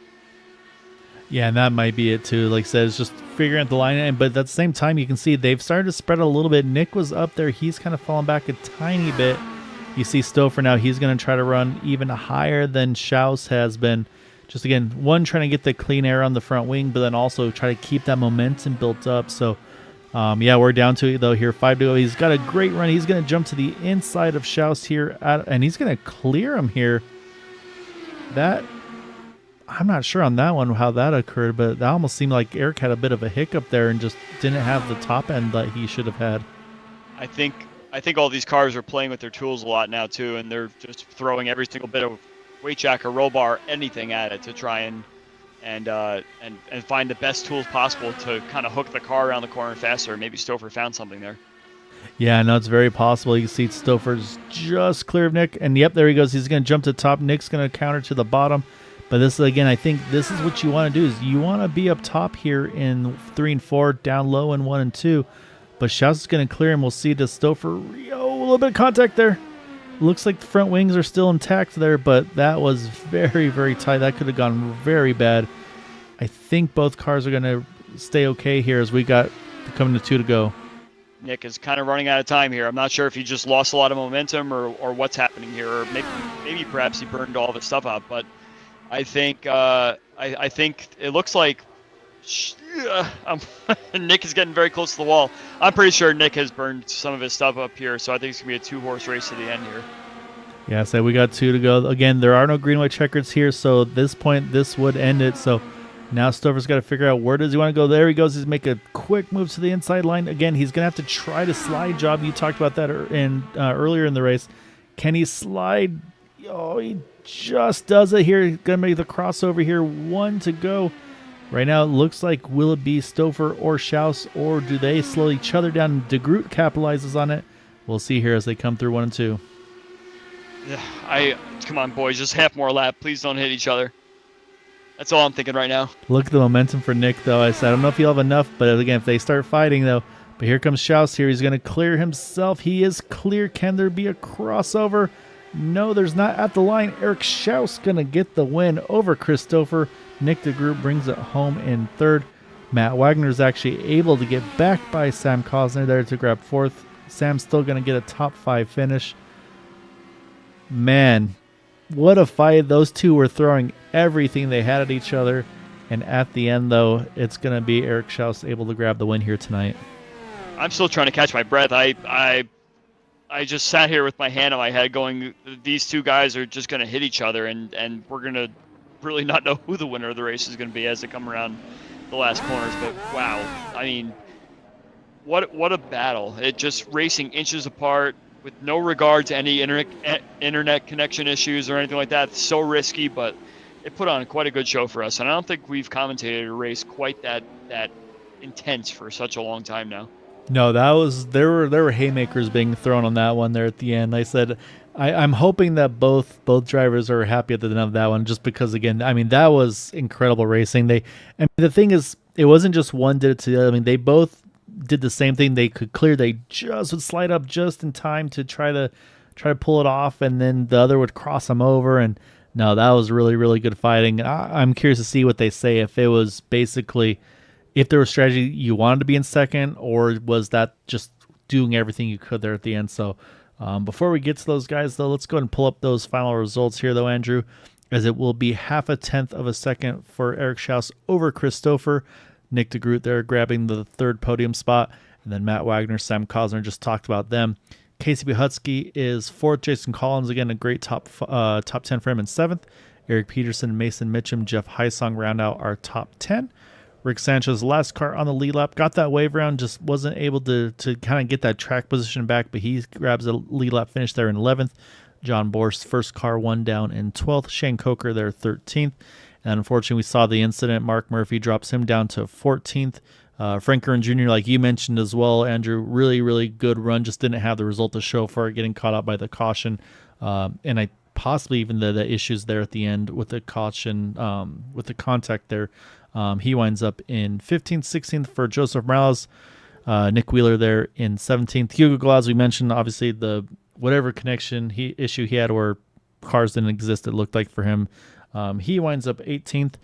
Yeah, and that might be it too. Like I said, it's just figuring out the line. But at the same time, you can see they've started to spread a little bit. Nick was up there. He's kind of fallen back a tiny bit. You see Stouffer now. He's going to try to run even higher than Schaus has been. Just, again, one, trying to get the clean air on the front wing, but then also try to keep that momentum built up. So, yeah, we're down to it, though, here. 5 to go. He's got a great run. He's going to jump to the inside of Schaus here, and he's going to clear him here. I'm not sure on that one how that occurred, but that almost seemed like Eric had a bit of a hiccup there and just didn't have the top end that he should have had. I think all these cars are playing with their tools a lot now too, and they're just throwing every single bit of weight jack or roll bar, anything at it to try and find the best tools possible to kind of hook the car around the corner faster. Maybe Stouffer found something there. Yeah, no, it's very possible. You can see Stouffer's just clear of Nick, and yep, there he goes. He's going to jump to the top. Nick's going to counter to the bottom. But this, again, I think this is what you want to do, is you want to be up top here in 3 and 4, down low in 1 and 2. But Schaus is going to clear him. We'll see to Stouffer. Oh, a little bit of contact there. Looks like the front wings are still intact there, but that was very, very tight. That could have gone very bad. I think both cars are going to stay okay here as we got coming to 2 to go. Nick is kind of running out of time here. I'm not sure if he just lost a lot of momentum or what's happening here, or maybe perhaps he burned all of his stuff out. But I think I think it looks like Nick is getting very close to the wall. I'm pretty sure Nick has burned some of his stuff up here, so I think it's gonna be a 2-horse race to the end here. Yeah, so we got 2 to go. Again, there are no green white checkers here, so at this point, this would end it. So now Stover's got to figure out where does he want to go. There he goes. He's make a quick move to the inside line. Again, he's going to have to try to slide job. You talked about that earlier in the race. Can he slide? Oh, he just does it here. He's going to make the crossover here. 1 to go. Right now, it looks like will it be Stover or Schaus, or do they slow each other down? De Groot capitalizes on it. We'll see here as they come through 1 and 2. Yeah, come on, boys, just half more lap. Please don't hit each other. That's all I'm thinking right now. Look at the momentum for Nick, though. I said I don't know if he'll have enough, but again, if they start fighting, though. But here comes Schaus here. He's going to clear himself. He is clear. Can there be a crossover? No, there's not at the line. Eric Schaus going to get the win over Christopher. Nick de Groot brings it home in third. Matt Wagner is actually able to get back by Sam Cosner there to grab fourth. Sam's still going to get a top 5 finish. Man, what a fight. Those two were throwing everything they had at each other. And at the end, though, it's going to be Eric Schaus able to grab the win here tonight. I'm still trying to catch my breath. I just sat here with my hand on my head going, these two guys are just going to hit each other, and we're going to really not know who the winner of the race is going to be as they come around the last corners. But, wow, I mean, what a battle. It just racing inches apart, with no regard to any internet connection issues or anything like that. It's so risky, but it put on quite a good show for us. And I don't think we've commentated a race quite that intense for such a long time now. No, there were haymakers being thrown on that one there at the end. I said I'm hoping that both drivers are happy at the end of that one, just because again, I mean, that was incredible racing. The thing is, it wasn't just one did it to the other. I mean, they both did the same thing. They could clear. They just would slide up just in time to try to pull it off, and then the other would cross them over. And no, that was really, really good fighting. I'm curious to see what they say, if it was basically, if there was strategy you wanted to be in second, or was that just doing everything you could there at the end. So before we get to those guys, though, let's go ahead and pull up those final results here, though, Andrew, as it will be 0.5 of a second for Eric Schaus over Christopher. Nick de Groot there grabbing the third podium spot. And then Matt Wagner, Sam Cosner, just talked about them. Casey Buhutsky is fourth. Jason Collins, again, a great top 10 for him in seventh. Eric Peterson, Mason Mitchum, Jeff Heisong round out our top 10. Rick Sanchez, last car on the lead lap, got that wave round, just wasn't able to kind of get that track position back, but he grabs a lead lap finish there in 11th. John Borst, first car, one down in 12th. Shane Coker there, 13th. And unfortunately, we saw the incident. Mark Murphy drops him down to 14th. Frank Kern Jr., like you mentioned as well, Andrew, really, really good run. Just didn't have the result to show for it, getting caught up by the caution. And I possibly even the issues there at the end with the caution, with the contact there. He winds up in 15th, 16th for Joseph Morales. Nick Wheeler there in 17th. Hugo Glass, we mentioned, obviously, the whatever connection issue he had where cars didn't exist, it looked like for him. He winds up 18th.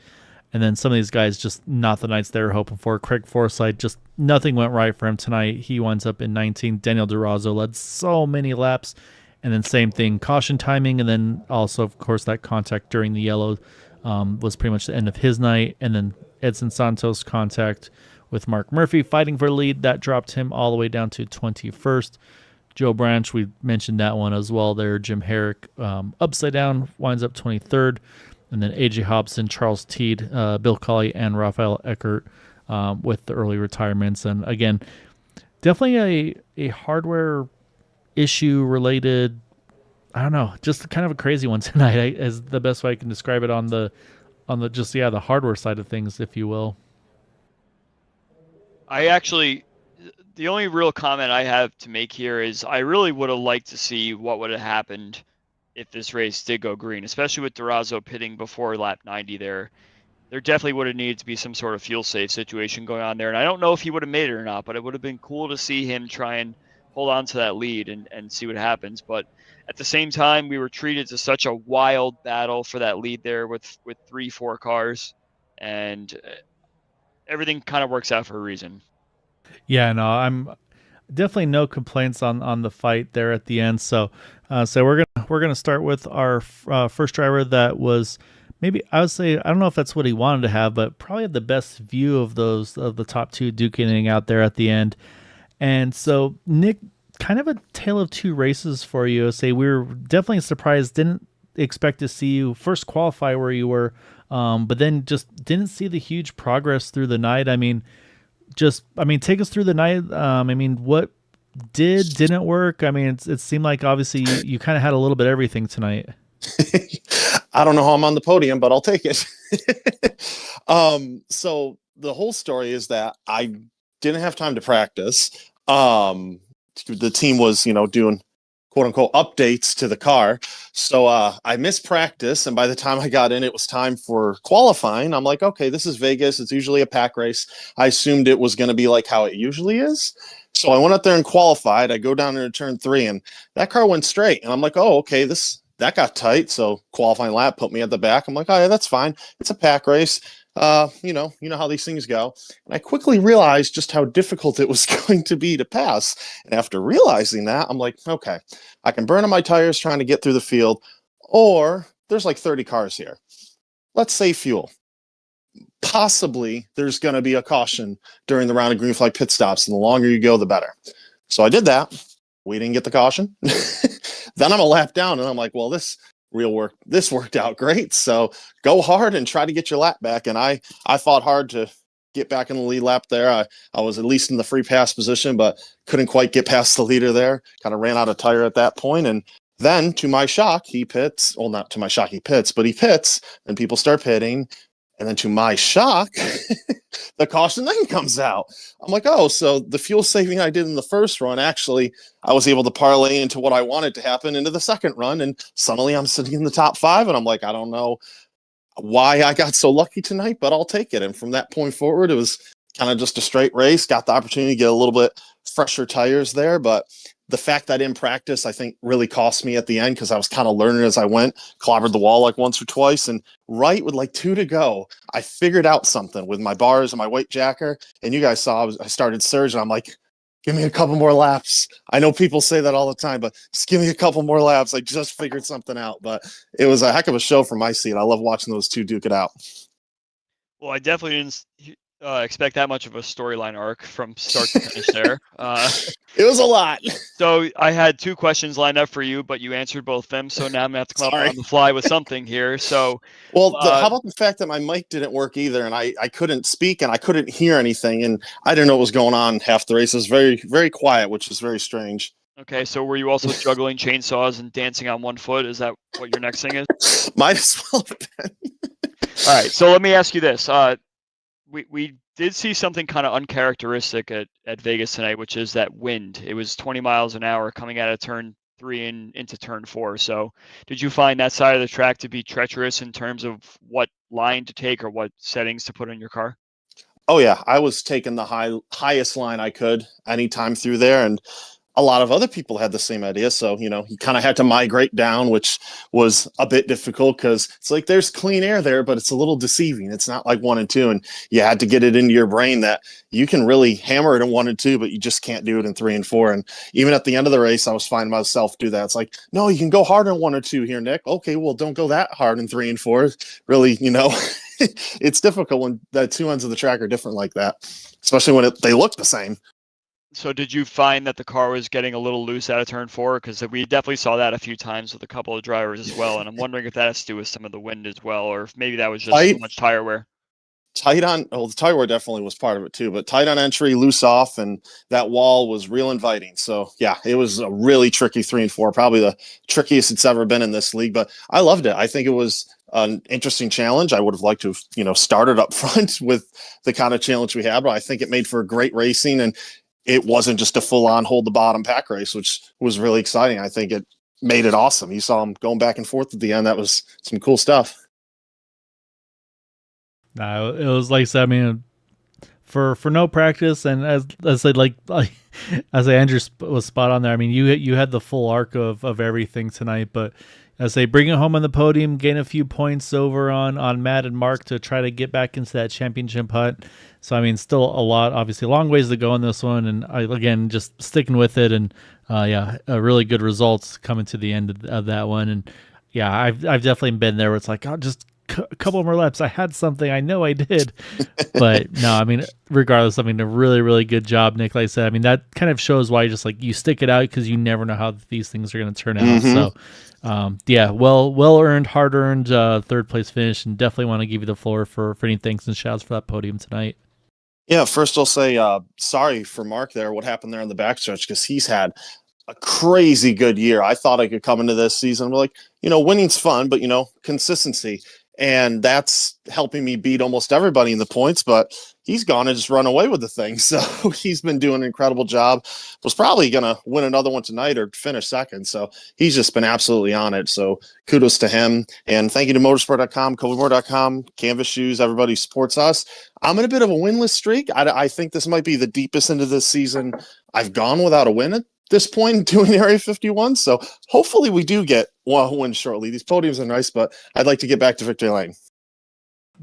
And then some of these guys, just not the nights they were hoping for. Craig Forsythe, just nothing went right for him tonight. He winds up in 19th. Daniel Durazo led so many laps. And then same thing, caution timing. And then also, of course, that contact during the yellow was pretty much the end of his night. And then Edson Santos contact with Mark Murphy fighting for the lead. That dropped him all the way down to 21st. Joe Branch, we mentioned that one as well there. Jim Herrick, upside down, winds up 23rd. And then A.J. Hobson, Charles Teed, Bill Colley, and Rafael Eckert with the early retirements. And again, definitely a hardware issue related, I don't know, just kind of a crazy one tonight, is the best way I can describe it on the the hardware side of things, if you will. The only real comment I have to make here is I really would have liked to see what would have happened if this race did go green, especially with Durazo pitting before lap 90 there. There definitely would have needed to be some sort of fuel safe situation going on there. And I don't know if he would have made it or not, but it would have been cool to see him try and hold on to that lead and see what happens. But at the same time, we were treated to such a wild battle for that lead there with 3-4 cars. And everything kind of works out for a reason. Yeah, no, definitely no complaints on the fight there at the end. So we're gonna start with our first driver that was maybe I would say I don't know if that's what he wanted to have, but probably had the best view of those of the top two duking out there at the end. And so Nick, kind of a tale of two races for you. Say we were definitely surprised, didn't expect to see you first qualify where you were, but then just didn't see the huge progress through the night. Take us through the night. What didn't work? It seemed like obviously you kind of had a little bit of everything tonight. I don't know how I'm on the podium, but I'll take it. So the whole story is that I didn't have time to practice. The team was, doing quote unquote updates to the car. So I missed practice. And by the time I got in, it was time for qualifying. I'm like, okay, this is Vegas. It's usually a pack race. I assumed it was going to be like how it usually is. So I went up there and qualified. I go down into turn 3 and that car went straight. And I'm like, oh, okay, that got tight. So qualifying lap put me at the back. I'm like, oh yeah, that's fine. It's a pack race. You know how these things go. And I quickly realized just how difficult it was going to be to pass. And after realizing that, I'm like, okay, I can burn on my tires trying to get through the field, or there's like 30 cars here. Let's save fuel. Possibly there's going to be a caution during the round of green flag pit stops, and the longer you go, the better. So I did that. We didn't get the caution. Then I'm a lap down, and I'm like, well, this worked out great. So go hard and try to get your lap back. And I fought hard to get back in the lead lap there. I was at least in the free pass position, but couldn't quite get past the leader there. Kind of ran out of tire at that point. And then to my shock, he pits. Well, not to my shock, he pits, but he pits. And people start pitting. And then to my shock, the caution then comes out. I'm like, oh, so the fuel saving I did in the first run, actually, I was able to parlay into what I wanted to happen into the second run. And suddenly I'm sitting in the top 5. And I'm like, I don't know why I got so lucky tonight, but I'll take it. And from that point forward, it was kind of just a straight race. Got the opportunity to get a little bit fresher tires there. But the fact that in practice, I think really cost me at the end because I was kind of learning as I went, clobbered the wall like once or twice. And right with like 2 to go, I figured out something with my bars and my weight jacker. And you guys saw I started surging. I'm like, give me a couple more laps. I know people say that all the time, but just give me a couple more laps. I just figured something out. But it was a heck of a show from my seat. I love watching those two duke it out. Well, I definitely didn't expect that much of a storyline arc from start to finish there. It was a lot. So I had 2 questions lined up for you, but you answered both of them. So now I'm gonna have to come up on the fly with something here. So, well, how about the fact that my mic didn't work either, and I couldn't speak and I couldn't hear anything, and I didn't know what was going on half the race. It was very, very quiet, which is very strange. Okay, so were you also juggling chainsaws and dancing on one foot? Is that what your next thing is? Might as well have been. All right, so let me ask you this. We did see something kind of uncharacteristic at Vegas tonight, which is that wind. It was 20 miles an hour coming out of turn 3 and into turn 4. So did you find that side of the track to be treacherous in terms of what line to take or what settings to put in your car? Oh yeah, I was taking the highest line I could anytime through there, and a lot of other people had the same idea. So, you kind of had to migrate down, which was a bit difficult because it's like there's clean air there, but it's a little deceiving. It's not like 1 and 2. And you had to get it into your brain that you can really hammer it in 1 and 2, but you just can't do it in 3 and 4. And even at the end of the race, I was finding myself do that. It's like, no, you can go harder in 1 or 2 here, Nick. Okay, well, don't go that hard in 3 and 4. Really, it's difficult when the 2 ends of the track are different like that, especially when they look the same. So did you find that the car was getting a little loose out of turn 4? Because we definitely saw that a few times with a couple of drivers as well. And I'm wondering if that has to do with some of the wind as well, or if maybe that was just too much tire wear. The tire wear definitely was part of it too, but tight on entry, loose off, and that wall was real inviting. So yeah, it was a really tricky 3 and 4, probably the trickiest it's ever been in this league, but I loved it. I think it was an interesting challenge. I would have liked to have, started up front with the kind of challenge we had, but I think it made for great racing, and it wasn't just a full-on hold the bottom pack race, which was really exciting. I think it made it awesome. You saw them going back and forth at the end. That was some cool stuff. No, it was like I mean, for no practice, and as I as Andrew was spot on there. I mean, you had the full arc of everything tonight, but as they bring it home on the podium, gain a few points over on Matt and Mark to try to get back into that championship hunt. So I mean, still a lot, obviously, a long ways to go on this one, and again, just sticking with it, and a really good results coming to the end of that one, and yeah, I've definitely been there where it's like, oh, just a couple more laps. I had something, I know I did, but no, I mean, regardless, I mean, a really, really good job, Nick. Like I said, I mean, that kind of shows why you just like you stick it out because you never know how these things are going to turn out. So, yeah, well earned, hard earned third place finish, and definitely want to give you the floor for any thanks and shouts for that podium tonight. Yeah, first I'll say sorry for Mark there, what happened there in the backstretch, because he's had a crazy good year. I thought I could come into this season like, winning's fun, but consistency. And that's helping me beat almost everybody in the points, but he's gone and just run away with the thing. So he's been doing an incredible job. Was probably going to win another one tonight or finish second. So he's just been absolutely on it. So kudos to him. And thank you to motorsport.com, CovyMoore.com, Canvas Shoes, everybody who supports us. I'm in a bit of a winless streak. I think this might be the deepest into this season I've gone without a win at this point doing Area 51. So hopefully we do get one win shortly. These podiums are nice, but I'd like to get back to victory lane.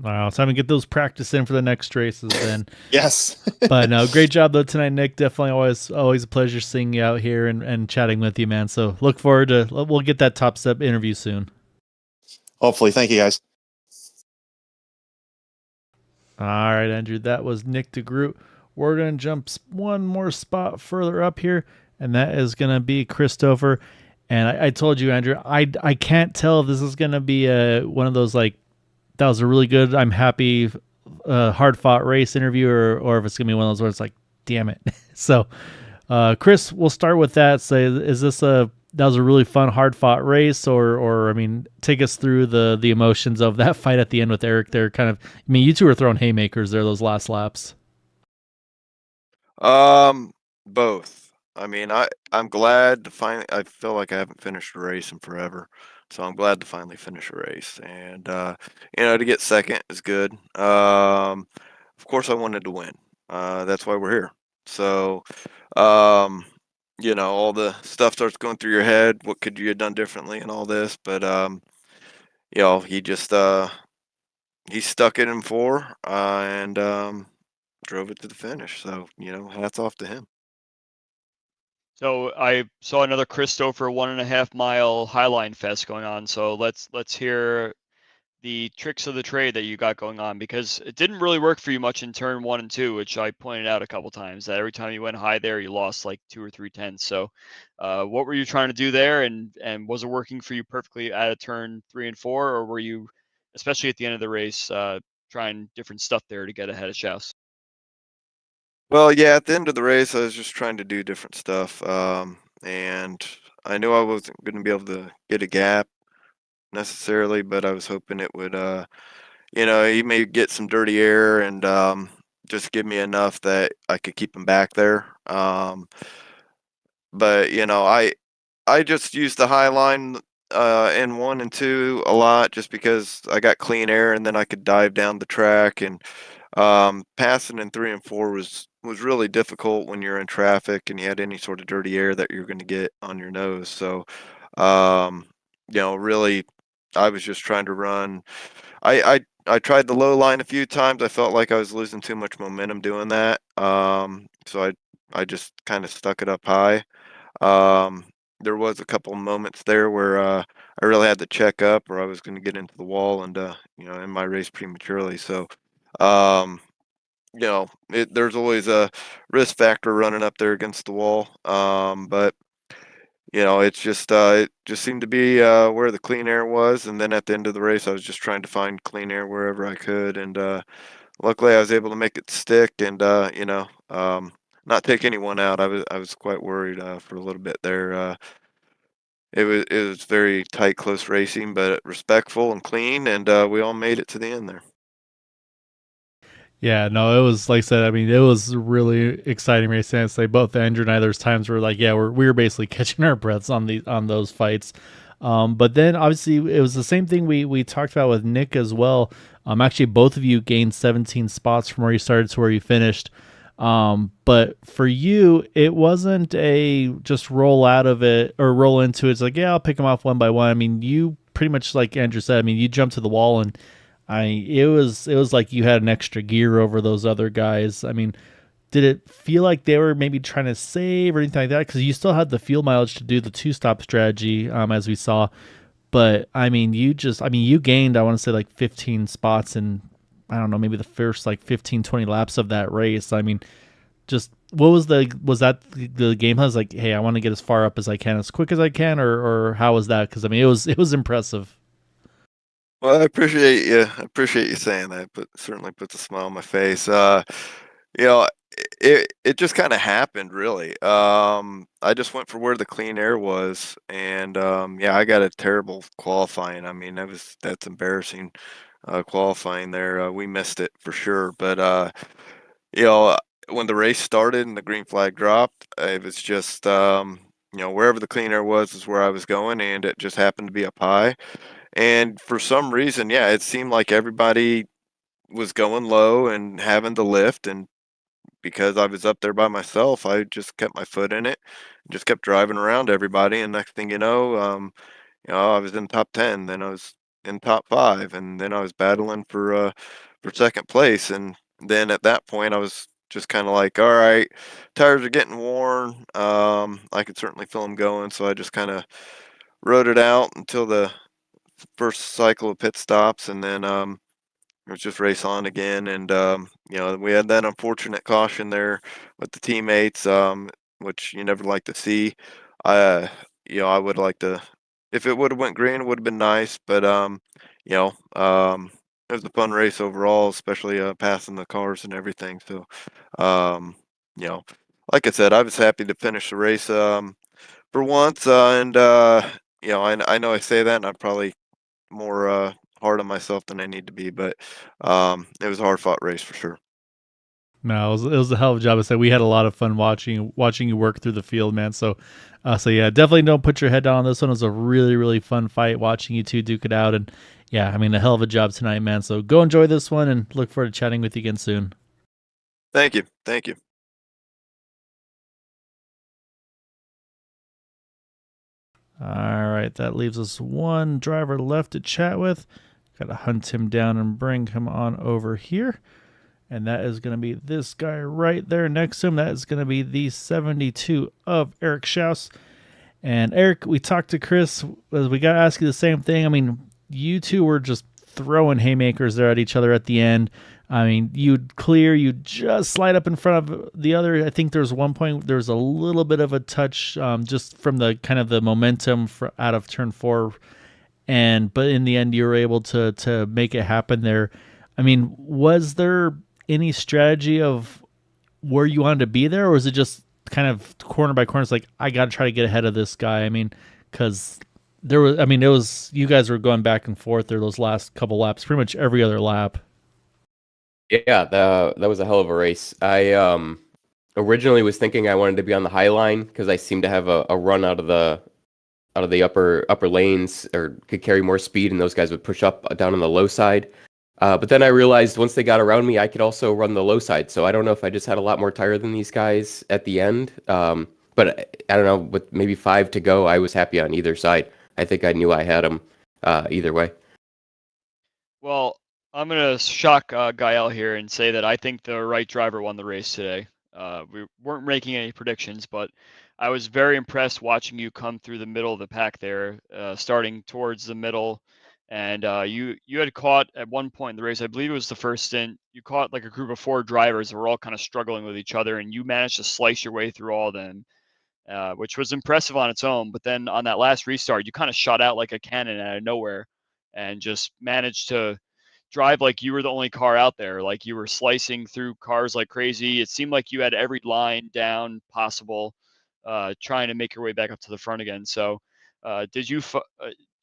Wow, it's time to get those practice in for the next races then. Yes. But no, great job though tonight, Nick. Definitely always a pleasure seeing you out here and chatting with you, man. So look forward to, we'll get that Top Step interview soon. Hopefully. Thank you, guys. All right, Andrew, that was Nick DeGroot. We're going to jump one more spot further up here, and that is going to be Christopher. And I told you, Andrew, I can't tell if this is going to be one of those, like, that was a really good, I'm happy, hard-fought race interview, or if it's going to be one of those where it's like, damn it. So, Chris, we'll start with that. Say, that was a really fun, hard-fought race, or I mean, take us through the emotions of that fight at the end with Eric there. Kind of, I mean, you two were throwing haymakers there those last laps. Both. I mean, I'm glad to finally. I feel like I haven't finished a race in forever, so I'm glad to finally finish a race. And to get second is good. Of course, I wanted to win. That's why we're here. So, all the stuff starts going through your head. What could you have done differently and all this? But he just he stuck it in four and drove it to the finish. So hats off to him. So I saw another Christopher 1.5 mile Highline Fest going on. So let's hear the tricks of the trade that you got going on, because it didn't really work for you much in turn 1 and 2, which I pointed out a couple times, that every time you went high there, you lost like 2 or 3 tenths. So what were you trying to do there? And was it working for you perfectly at a turn 3 and 4, or were you, especially at the end of the race, trying different stuff there to get ahead of Schaus? Well, yeah, at the end of the race, I was just trying to do different stuff. And I knew I wasn't going to be able to get a gap necessarily, but I was hoping it would, he may get some dirty air and just give me enough that I could keep him back there. But, I just used the high line in 1 and 2 a lot just because I got clean air and then I could dive down the track. And passing in 3 and 4 was really difficult when you're in traffic and you had any sort of dirty air that you're going to get on your nose. So, really, I was just trying to run. I tried the low line a few times. I felt like I was losing too much momentum doing that. So I just kind of stuck it up high. There was a couple moments there where I really had to check up, or I was going to get into the wall and end my race prematurely. So. There's always a risk factor running up there against the wall. But it just seemed to be where the clean air was. And then at the end of the race, I was just trying to find clean air wherever I could. And luckily I was able to make it stick and, not take anyone out. I was quite worried for a little bit there. It was very tight, close racing, but respectful and clean. And we all made it to the end there. Yeah, no, it was like I said. I mean, it was a really exciting race. And say both Andrew and I, there's times where like, yeah, we were basically catching our breaths on those fights. But then obviously it was the same thing we talked about with Nick as well. Actually, both of you gained 17 spots from where you started to where you finished. But for you, it wasn't a just roll out of it or roll into it. It's like, yeah, I'll pick them off one by one. I mean, you pretty much, like Andrew said, I mean, you jumped to the wall, and it was like you had an extra gear over those other guys. I mean, did it feel like they were maybe trying to save or anything like that? Because you still had the fuel mileage to do the two-stop strategy, as we saw. But I mean, you gained, I want to say, like 15 spots in, I don't know, maybe the first like 15, 20 laps of that race. I mean, just what was that the game plan? Was like, hey, I want to get as far up as I can, as quick as I can, or how was that? Because I mean, it was impressive. Well, I appreciate you. I appreciate you saying that, but certainly puts a smile on my face. You know, it just kind of happened, really. I just went for where the clean air was, and yeah, I got a terrible qualifying. I mean, that's embarrassing. Qualifying there, we missed it for sure. But you know, when the race started and the green flag dropped, it was just wherever the clean air was is where I was going, and it just happened to be up high. And for some reason, yeah, it seemed like everybody was going low and having to lift, and because I was up there by myself, I just kept my foot in it, just kept driving around everybody, and next thing I was in top 10, then I was in top 5, and then I was battling for second place, and then at that point, I was just kind of like, all right, tires are getting worn. I could certainly feel them going, so I just kind of rode it out until the first cycle of pit stops, and then it was just race on again. And we had that unfortunate caution there with the teammates, which you never like to see. I I would like to, if it would have went green, it would have been nice. But you know, it was a fun race overall, especially passing the cars and everything. So um, you know, like I said, I was happy to finish the race for once. And I know I say that, and I'm probably more hard on myself than I need to be, but it was a hard fought race for sure. No, it was a hell of a job. I said we had a lot of fun watching you work through the field, man. So yeah, definitely don't put your head down on this one. It was a really, really fun fight watching you two duke it out, and yeah, I mean, a hell of a job tonight, man. So go enjoy this one, and look forward to chatting with you again soon. Thank you. Thank you. All right, that leaves us one driver left to chat with. Got to hunt him down and bring him on over here. And that is going to be this guy right there next to him. That is going to be the 72 of Eric Schaus. And Eric, we talked to Chris. We got to ask you the same thing. I mean, you two were just throwing haymakers there at each other at the end. I mean, you'd just slide up in front of the other. I think there was one point, there was a little bit of a touch just from the kind of the momentum out of turn 4. But in the end, you were able to make it happen there. I mean, was there any strategy of where you wanted to be there, or was it just kind of corner by corner? It's like, I got to try to get ahead of this guy. I mean, because it was, you guys were going back and forth there those last couple laps, pretty much every other lap. Yeah, that was a hell of a race. I originally was thinking I wanted to be on the high line because I seemed to have a run out of the upper lanes, or could carry more speed, and those guys would push up down on the low side. But then I realized once they got around me, I could also run the low side. So I don't know if I just had a lot more tire than these guys at the end. But I don't know, with maybe 5 to go, I was happy on either side. I think I knew I had them either way. Well, I'm going to shock Gael here and say that I think the right driver won the race today. We weren't making any predictions, but I was very impressed watching you come through the middle of the pack there, starting towards the middle. And you had caught at one point in the race, I believe it was the first stint, you caught like a group of 4 drivers that were all kind of struggling with each other, and you managed to slice your way through all of them, which was impressive on its own. But then on that last restart, you kind of shot out like a cannon out of nowhere and just managed to drive like you were the only car out there. Like you were slicing through cars like crazy. It seemed like you had every line down possible, trying to make your way back up to the front again. So did you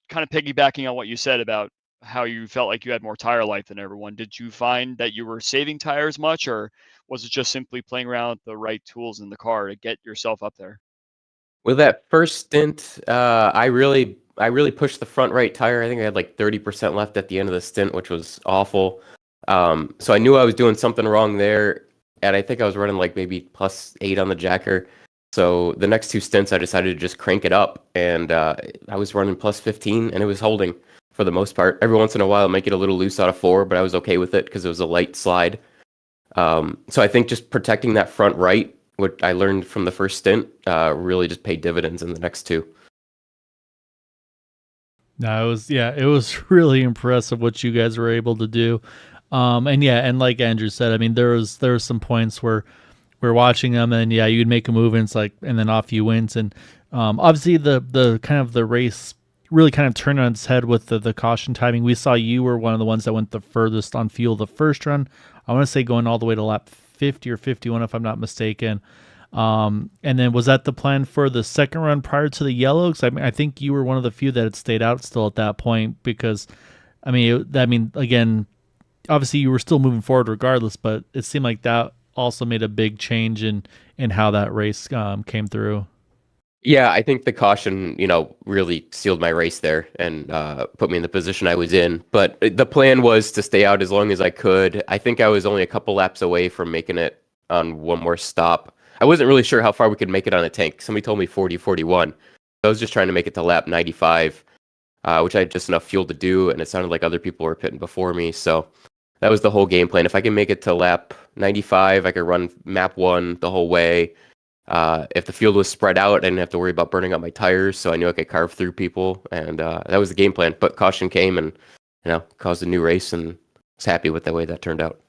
kind of piggybacking on what you said about how you felt like you had more tire life than everyone, did you find that you were saving tires much, or was it just simply playing around with the right tools in the car to get yourself up there? With that first stint, I really pushed the front right tire. I think I had like 30% left at the end of the stint, which was awful. So I knew I was doing something wrong there. and I think I was running like maybe +8 on the jacker. So the next two stints, I decided to just crank it up, and I was running +15, and it was holding for the most part. Every once in a while, I'd make it a little loose out of 4, but I was okay with it because it was a light slide. So I think just protecting that front right, what I learned from the first stint, really just paid dividends in the next two. No, it was really impressive what you guys were able to do. And like Andrew said, I mean, there was some points where we're watching them, and you'd make a move, and it's like, and then off you went. And obviously the kind of the race really kind of turned on its head with the caution timing. We saw you were one of the ones that went the furthest on fuel the first run. I want to say going all the way to lap 50 or 51, if I'm not mistaken. And then was that the plan for the second run prior to the yellow? Because I think you were one of the few that had stayed out still at that point, because again, obviously you were still moving forward regardless, but it seemed like that also made a big change in how that race came through. Yeah, I think the caution, really sealed my race there and put me in the position I was in. But the plan was to stay out as long as I could. I think I was only a couple laps away from making it on one more stop. I wasn't really sure how far we could make it on a tank. Somebody told me 40, 41. I was just trying to make it to lap 95, which I had just enough fuel to do, and it sounded like other people were pitting before me. So that was the whole game plan. If I can make it to lap 95, I could run map 1 the whole way. If the field was spread out, I didn't have to worry about burning up my tires, so I knew I could carve through people, and that was the game plan. But caution came and caused a new race, and I was happy with the way that turned out.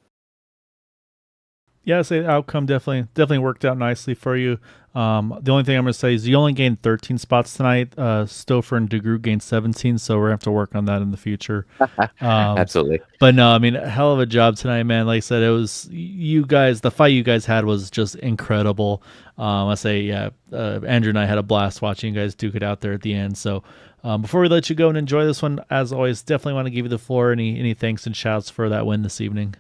Yeah, I'd say the outcome definitely worked out nicely for you. The only thing I'm going to say is you only gained 13 spots tonight. Stouffer and DeGroot gained 17, so we're going to have to work on that in the future. Absolutely. But no, I mean, a hell of a job tonight, man. Like I said, it was you guys, the fight you guys had was just incredible. I say, Andrew and I had a blast watching you guys duke it out there at the end. So before we let you go and enjoy this one, as always, definitely want to give you the floor. Any thanks and shouts for that win this evening?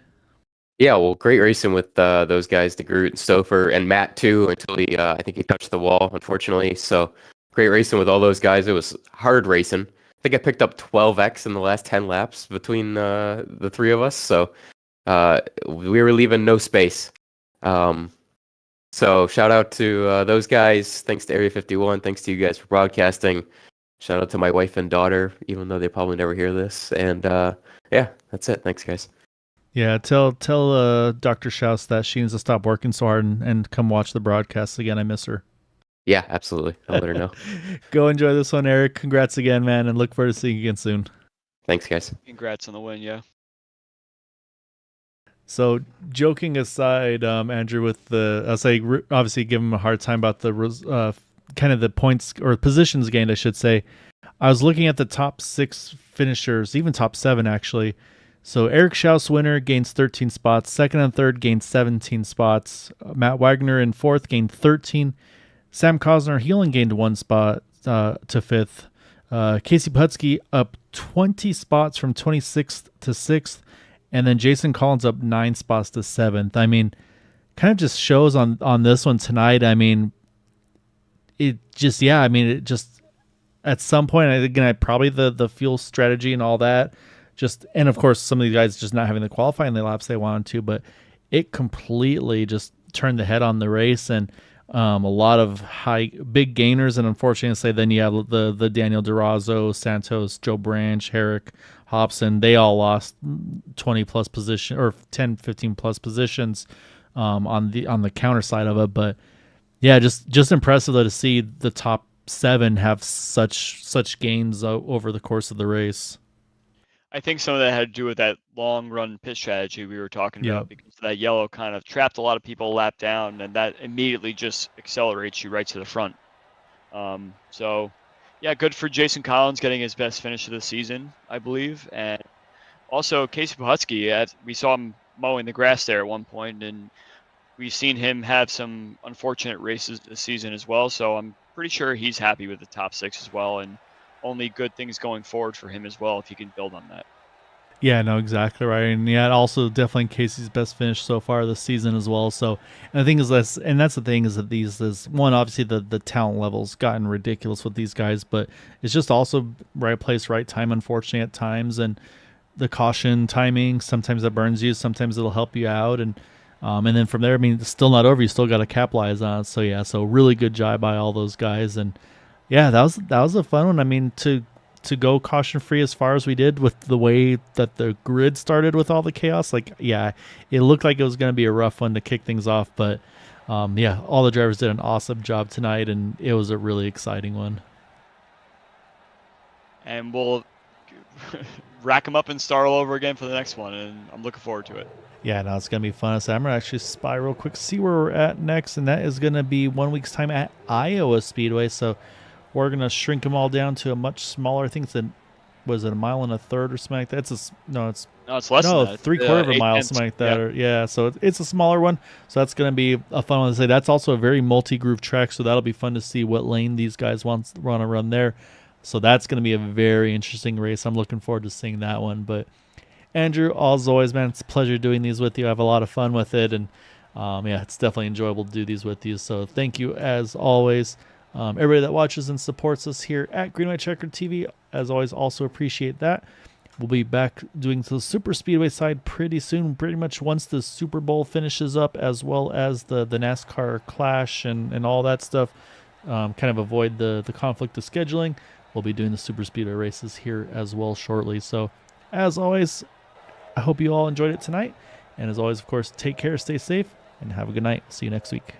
Yeah, well, great racing with those guys, DeGroot and Stouffer, and Matt too, until I think he touched the wall, unfortunately. So great racing with all those guys. It was hard racing. I think I picked up 12x in the last 10 laps between the three of us. So we were leaving no space. So shout out to those guys. Thanks to Area 51. Thanks to you guys for broadcasting. Shout out to my wife and daughter, even though they probably never hear this. And yeah, that's it. Thanks, guys. Yeah, tell Dr. Schaus that she needs to stop working so hard and come watch the broadcast again. I miss her. Yeah, absolutely. I'll let her know. Go enjoy this one, Eric. Congrats again, man, and look forward to seeing you again soon. Thanks, guys. Congrats on the win, yeah. So, joking aside, Andrew, with I'll say, obviously give him a hard time about the kind of the points or positions gained, I should say. I was looking at the top 6 finishers, even top 7, actually. So Eric Schaus, winner, gains 13 spots. Second and third gained 17 spots. Matt Wagner in fourth gained 13. Sam Cosner, he only gained 1 spot to 5th. Casey Putsky up 20 spots from 26th to 6th. And then Jason Collins up 9 spots to 7th. I mean, kind of just shows on this one tonight. I mean, it just at some point, again, probably the fuel strategy and all that. And of course, some of these guys just not having the qualifying the laps they wanted to, but it completely just turned the head on the race, and a lot of big gainers. And unfortunately, say then you have the Daniel DeRozzo, Santos, Joe Branch, Herrick, Hobson. They all lost 20 plus position or 10, 15 plus positions on the counter side of it. But yeah, just impressive though to see the top 7 have such gains over the course of the race. I think some of that had to do with that long run pit strategy we were talking about, because that yellow kind of trapped a lot of people lap down, and that immediately just accelerates you right to the front. So yeah, good for Jason Collins getting his best finish of the season, I believe. And also Casey Putsky, we saw him mowing the grass there at one point, and we've seen him have some unfortunate races this season as well. So I'm pretty sure he's happy with the top 6 as well, and only good things going forward for him as well if he can build on that. Yeah, no, exactly right. And yeah, also definitely Casey's best finish so far this season as well. So, and the thing is this, and that's the thing is that this one, obviously the talent level's gotten ridiculous with these guys, but it's just also right place, right time, unfortunately at times. And the caution timing, sometimes that burns you, sometimes it'll help you out. And And then from there, I mean, it's still not over. You still got to capitalize on it. So yeah, so really good job by all those guys. And yeah, that was a fun one. I mean, to go caution free as far as we did with the way that the grid started with all the chaos, like yeah, it looked like it was going to be a rough one to kick things off. But yeah, all the drivers did an awesome job tonight, and it was a really exciting one. And we'll rack them up and start all over again for the next one, and I'm looking forward to it. Yeah, no, it's going to be fun. So I'm going to actually spy real quick, see where we're at next, and that is going to be 1 week's time at Iowa Speedway. So we're going to shrink them all down to a much smaller, I think it's was it a mile and a third or something like that? It's less than that. 3/4 of a mile, something like that. Yeah. So it's a smaller one. So that's going to be a fun one to say. That's also a very multi-groove track, so that'll be fun to see what lane these guys want to run there. So that's going to be a very interesting race. I'm looking forward to seeing that one. But Andrew, as always, man, it's a pleasure doing these with you. I have a lot of fun with it, and yeah, it's definitely enjoyable to do these with you. So thank you as always. Everybody that watches and supports us here at Green White Checker TV, as always, also appreciate that. We'll be back doing the Super Speedway side pretty soon, pretty much once the Super Bowl finishes up, as well as the NASCAR Clash and all that stuff. Kind of avoid the conflict of scheduling. We'll be doing the Super Speedway races here as well shortly. So, as always, I hope you all enjoyed it tonight. And as always, of course, take care, stay safe, and have a good night. See you next week.